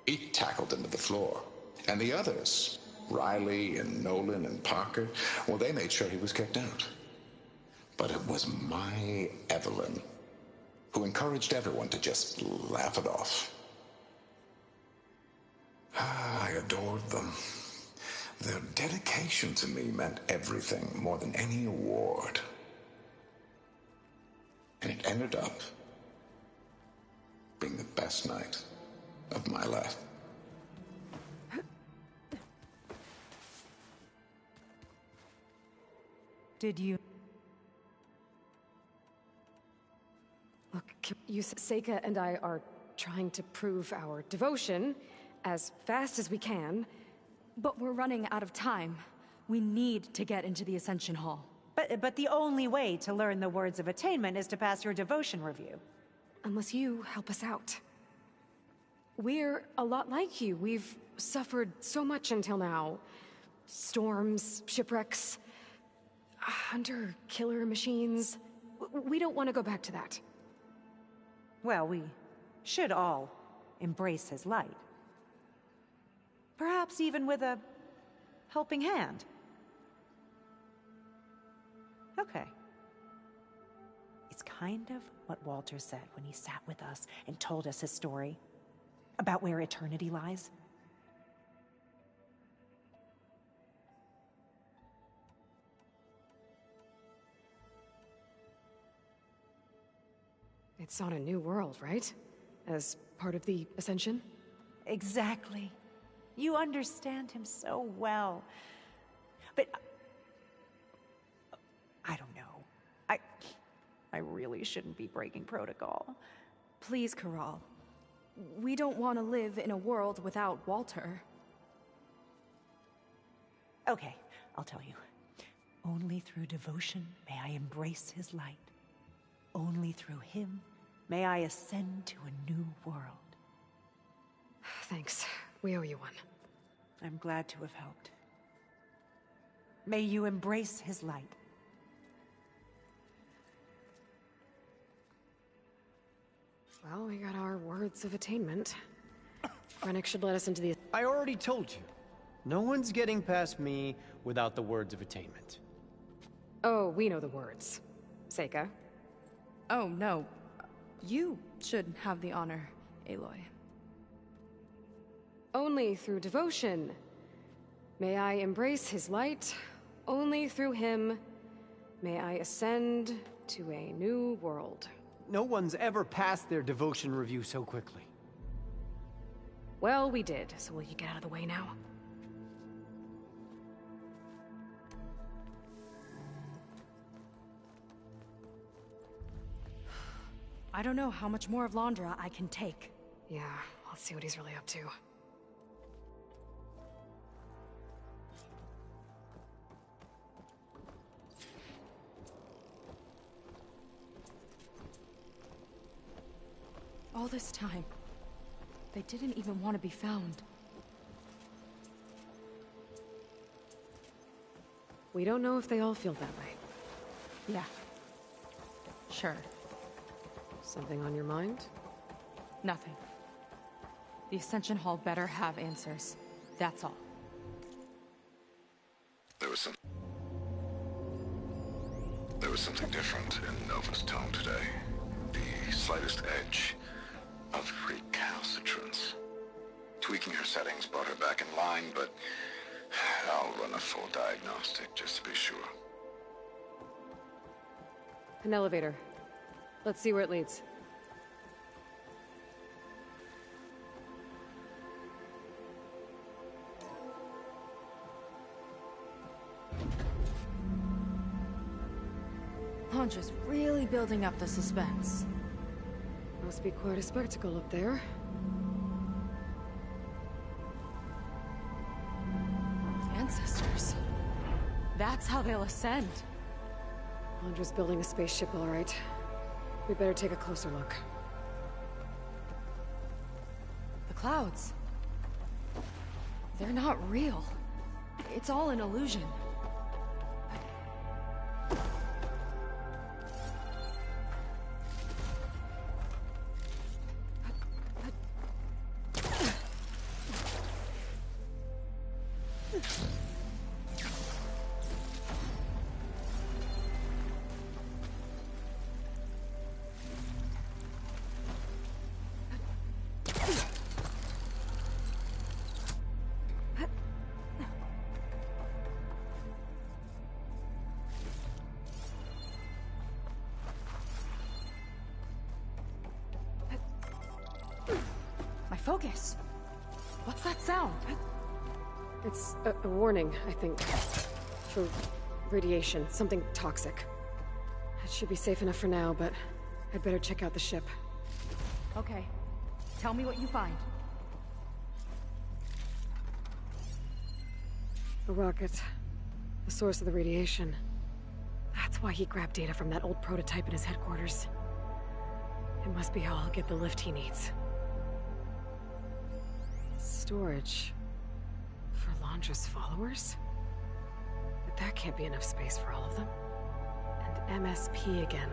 he tackled him to the floor. And the others, Riley and Nolan and Parker, well, they made sure he was kicked out. But it was my Evelyn who encouraged everyone to just laugh it off. I adored them. Their dedication to me meant everything, more than any award. And it ended up being the best night of my life. Did you? Look, Seika and I are trying to prove our devotion as fast as we can. But we're running out of time. We need to get into the Ascension Hall. But the only way to learn the words of attainment is to pass your devotion review. Unless you help us out. We're a lot like you. We've suffered so much until now. Storms, shipwrecks, hunter-killer machines. We don't want to go back to that. Well, we should all embrace his light. Perhaps even with a helping hand. Okay. It's kind of what Walter said when he sat with us and told us his story about where eternity lies. It's on a new world, right? As part of the Ascension? Exactly. You understand him so well. But I don't know. I really shouldn't be breaking protocol. Please, Corral. We don't want to live in a world without Walter. Okay, I'll tell you. Only through devotion may I embrace his light. Only through him may I ascend to a new world. Thanks. We owe you one. I'm glad to have helped. May you embrace his light. Well, we got our words of attainment. Rennick should let us into the... I already told you. No one's getting past me without the words of attainment. Oh, we know the words. Seika. Oh, no. You should have the honor, Aloy. Only through devotion may I embrace his light. Only through him may I ascend to a new world. No one's ever passed their devotion review so quickly. Well, we did, so will you get out of the way now? I don't know how much more of Londra I can take. Yeah, let's see what he's really up to. All this time, they didn't even want to be found. We don't know if they all feel that way. Yeah. Sure. Something on your mind? Nothing. The Ascension Hall better have answers. That's all. There was something different in Nova's tone today. The slightest edge of recalcitrance. Tweaking her settings brought her back in line, but I'll run a full diagnostic just to be sure. An elevator. Let's see where it leads. Londra's really building up the suspense. Must be quite a spectacle up there. Ancestors. That's how they'll ascend. Londra's building a spaceship, all right. We better take a closer look. The clouds. They're not real. It's all an illusion. Focus. What's that sound? It's a warning, I think. For radiation, something toxic. It should be safe enough for now, but I'd better check out the ship. Okay. Tell me what you find. A rocket. The source of the radiation. That's why he grabbed data from that old prototype in his headquarters. It must be how I'll get the lift he needs. Storage. For Londra's followers? But that can't be enough space for all of them. And MSP again.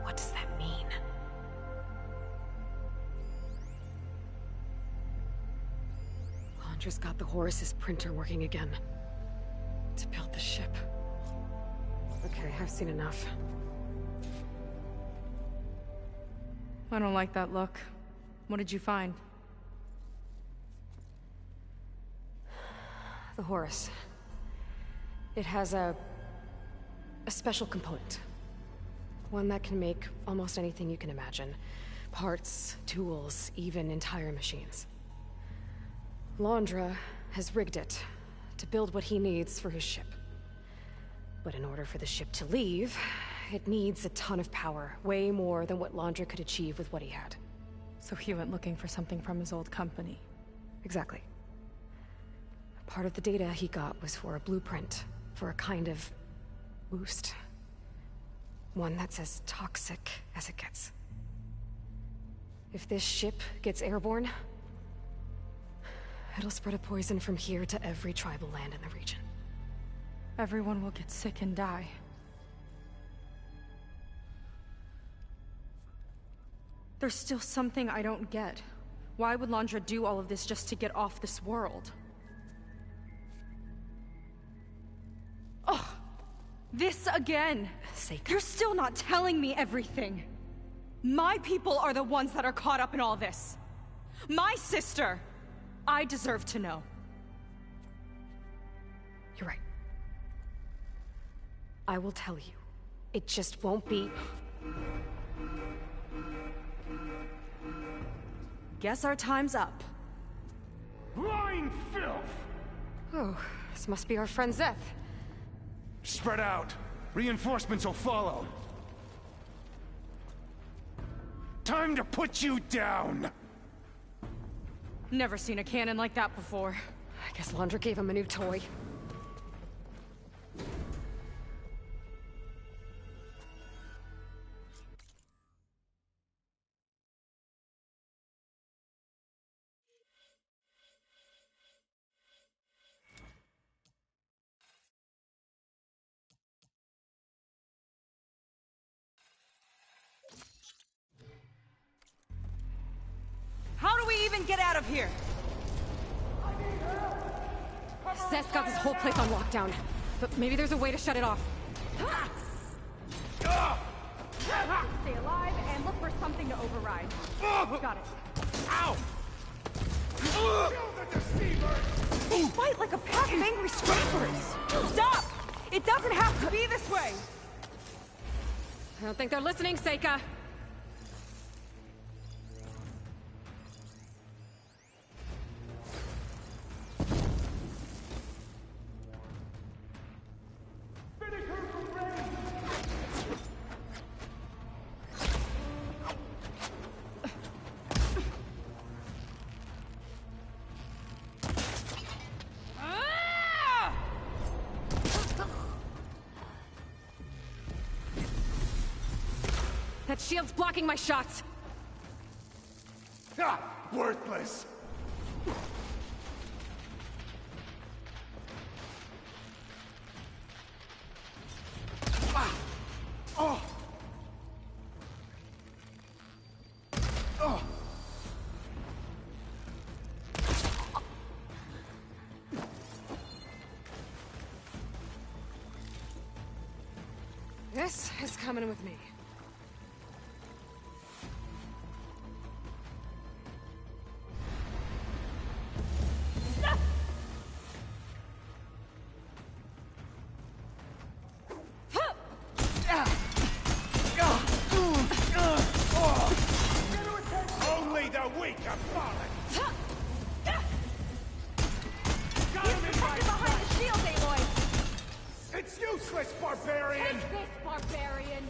What does that mean? Londra's got the Horus's printer working again. To build the ship. Okay, I've seen enough. I don't like that look. What did you find? The Horus. It has a special component. One that can make almost anything you can imagine. Parts, tools, even entire machines. Londra has rigged it to build what he needs for his ship. But in order for the ship to leave, it needs a ton of power, way more than what Londra could achieve with what he had. So he went looking for something from his old company. Exactly. Part of the data he got was for a blueprint, for a kind of boost. One that's as toxic as it gets. If this ship gets airborne, it'll spread a poison from here to every tribal land in the region. Everyone will get sick and die. There's still something I don't get. Why would Londra do all of this just to get off this world? Oh, this again! Seika. You're still not telling me everything. My people are the ones that are caught up in all this. My sister! I deserve to know. You're right. I will tell you. It just won't be... Guess our time's up. Blind filth! Oh, this must be our friend Szeth. Spread out. Reinforcements will follow. Time to put you down! Never seen a cannon like that before. I guess Londra gave him a new toy. How do we even get out of here? Szeth's got this whole place on lockdown, but maybe there's a way to shut it off. Stay alive and look for something to override. Got it. Ow! Kill the deceiver! They fight like a pack of angry scrappers. Stop! It doesn't have to be this way. I don't think they're listening, Seika. That shield's blocking my shots! Ah! Worthless! Ah! Oh! Oh! This is coming with me. Only the weak are fallen! Got him in my Behind the shield, Aloy! It's useless, barbarian! Take this, barbarian!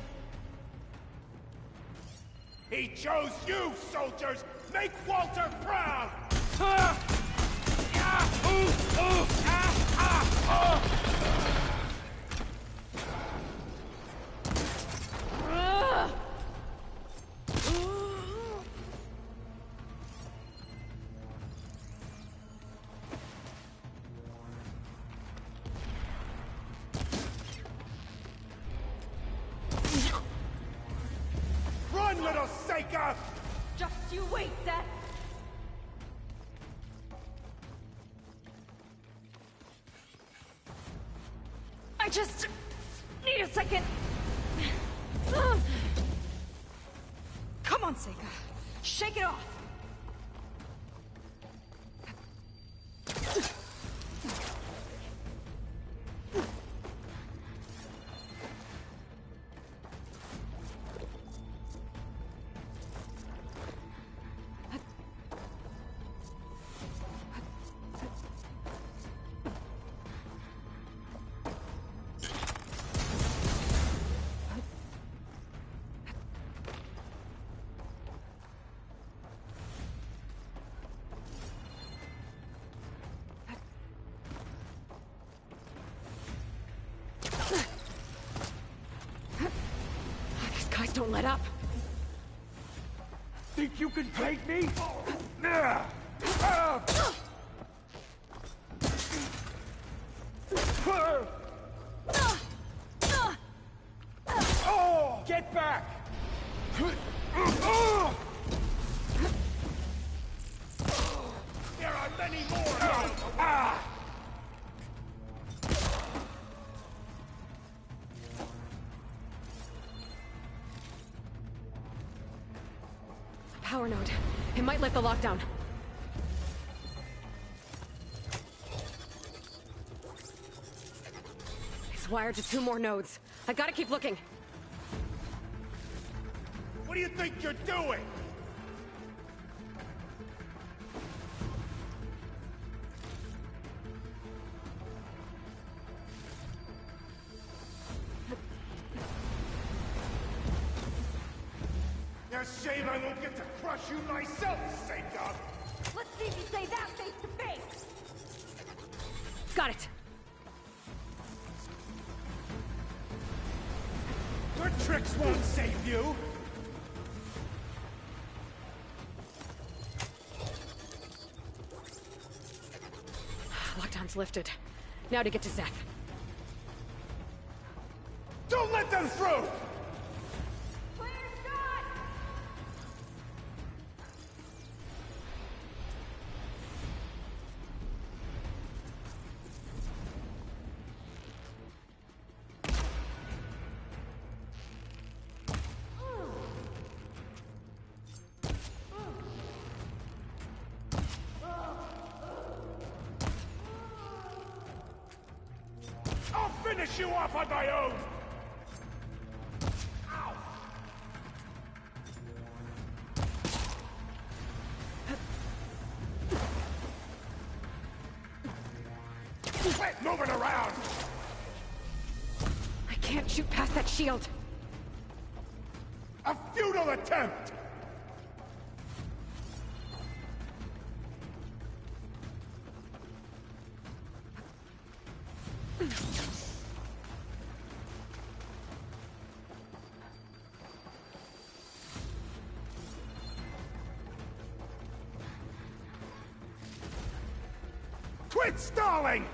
He chose you, soldiers! Make Walter proud! Run, little Seika! Just you wait, Szeth! I just need a second. Come on, Seika. Shake it off. Just don't let up. Think you can take me? Get back! There are many more! Power node. It might lift the lockdown. It's wired to 2 more nodes. I gotta keep looking. What do you think you're doing? Shame I won't get to crush you myself, Seika! Let's see if you say that face to face! Got it! Your tricks won't save you! Lockdown's lifted. Now to get to Zeth. Don't let them through! Finish you off on my own! Ow! Quit moving around! I can't shoot past that shield. A futile attempt! Quit stalling!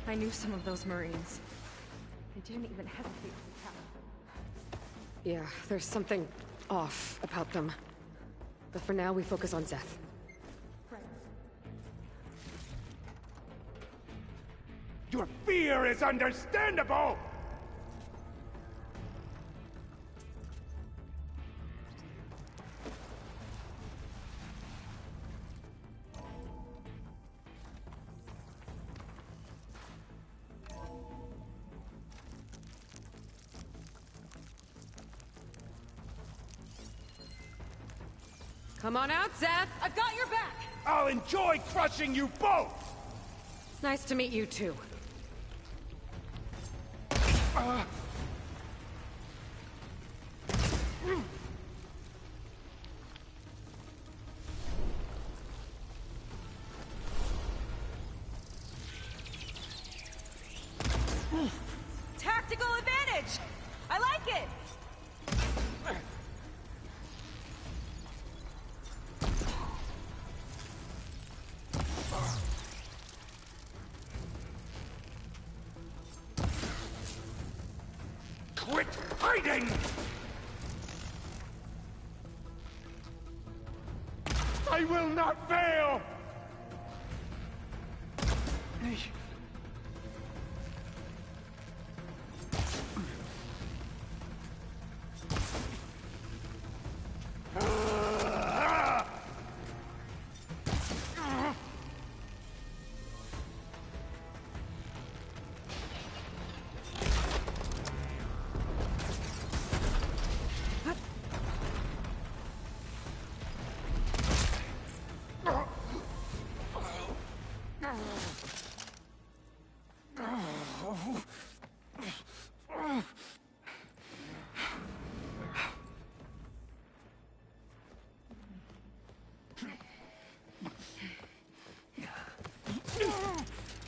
I knew some of those Marines. They didn't even hesitate to attack. Yeah, there's something off about them. But for now, we focus on Zeth. Your fear is understandable! Come on out, Zeth! I've got your back! I'll enjoy crushing you both! Nice to meet you, too. Tactical advantage! I like it! Quit fighting! I will not fail!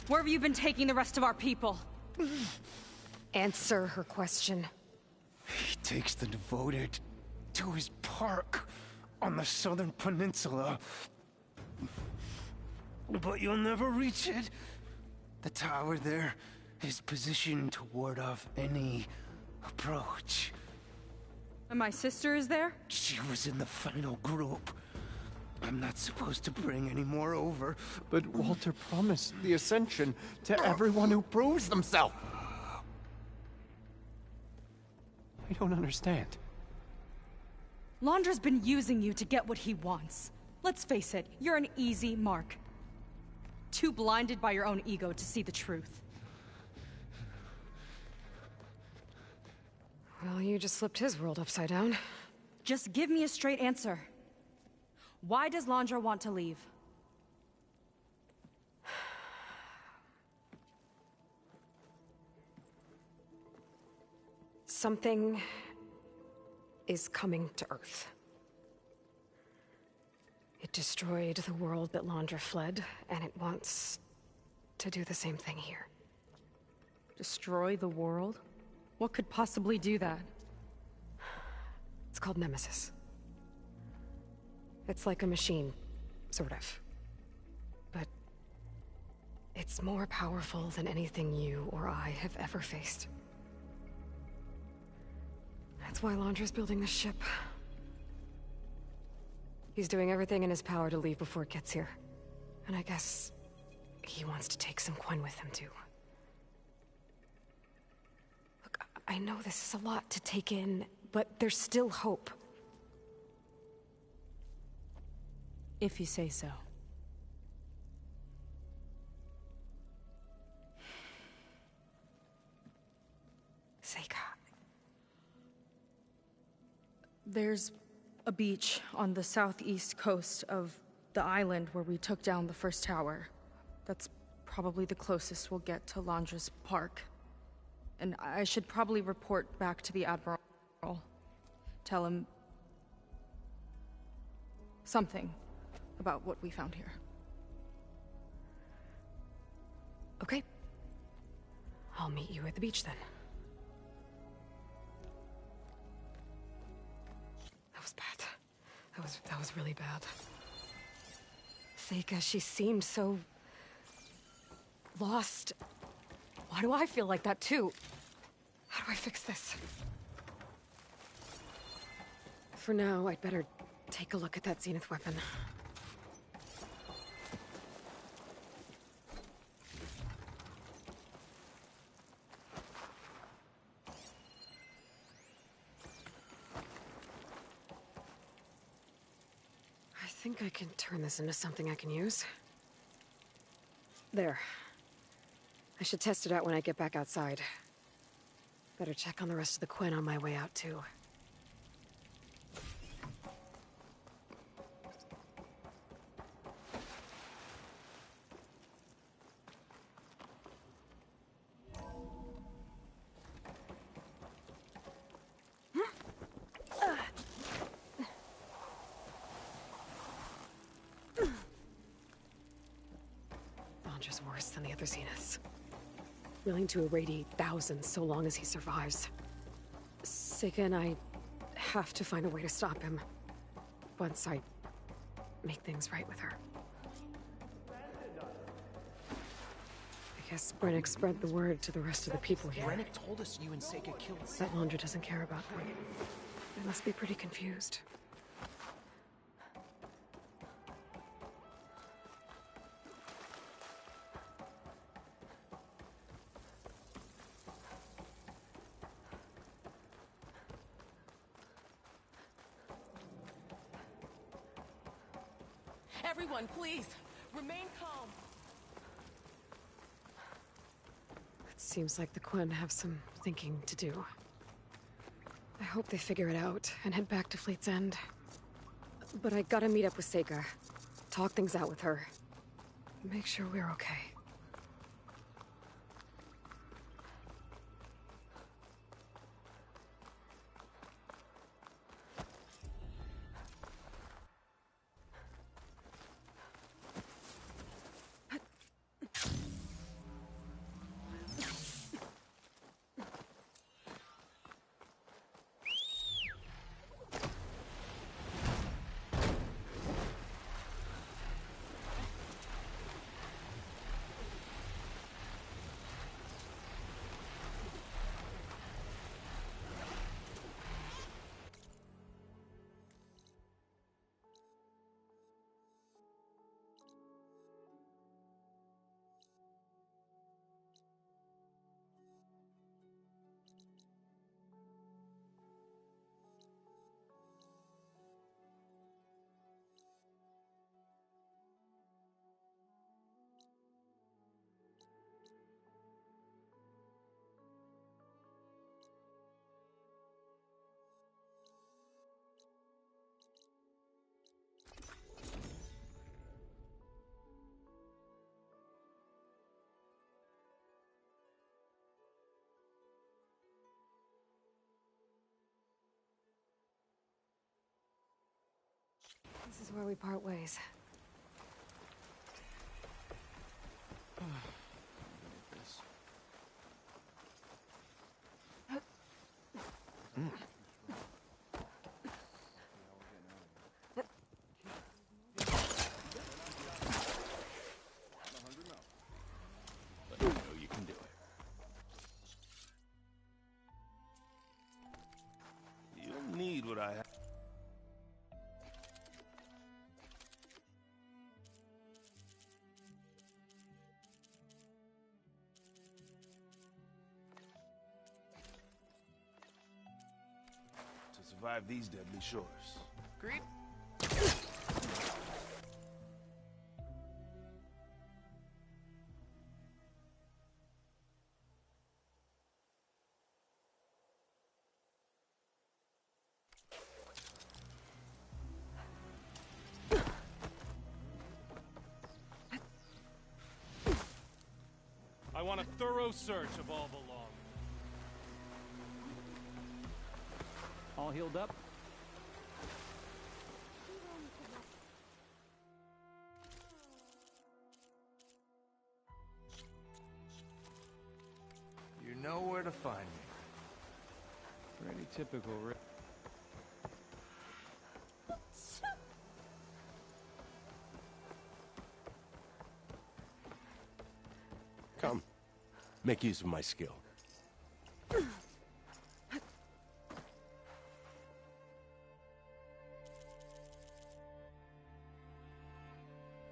Where have you been taking the rest of our people? Answer her question. He takes the devoted to his park on the southern peninsula. But you'll never reach it. The tower there is positioned to ward off any approach. And my sister is there? She was in the final group. I'm not supposed to bring any more over. But Walter promised the Ascension to everyone who proves themselves. I don't understand. Londra's been using you to get what he wants. Let's face it, you're an easy mark. Too blinded by your own ego to see the truth. Well, you just flipped his world upside down. Just give me a straight answer. Why does Londra want to leave? Something is coming to Earth. It destroyed the world that Londra fled, and it wants to do the same thing here. Destroy the world? What could possibly do that? It's called Nemesis. It's like a machine, sort of. But it's more powerful than anything you or I have ever faced. That's why Londra's building this ship. He's doing everything in his power to leave before it gets here. And I guess he wants to take some Quen with him, too. Look, I know this is a lot to take in, but there's still hope. If you say so. Seika. There's a beach on the southeast coast of the island where we took down the first tower. That's probably the closest we'll get to Londra's park. And I should probably report back to the Admiral. Tell him something about what we found here. Okay. I'll meet you at the beach then. That was bad. That was really bad. Seika, she seemed so lost. Why do I feel like that too? How do I fix this? For now, I'd better take a look at that Zenith weapon. I think I can turn this into something I can use. There. I should test it out when I get back outside. Better check on the rest of the Quen on my way out, too. Londra's worse than the other Zeniths. Willing to irradiate thousands so long as he survives. Seika and I have to find a way to stop him. Once I make things right with her. I guess Brennick spread the word to the rest of the people here. Brennick told us you and Seika killed That Londra doesn't care about them. They must be pretty confused. Everyone, please, remain calm. It seems like the Quen have some thinking to do. I hope they figure it out and head back to Fleet's End. But I gotta meet up with Seika. Talk things out with her. Make sure we're okay. This is where we part ways. But you know you can do it. You don't need what I have. To survive these deadly shores. Agreed. I want a thorough search of all the logs. All healed up? You know where to find me. Pretty typical, Rick. Come. Make use of my skill.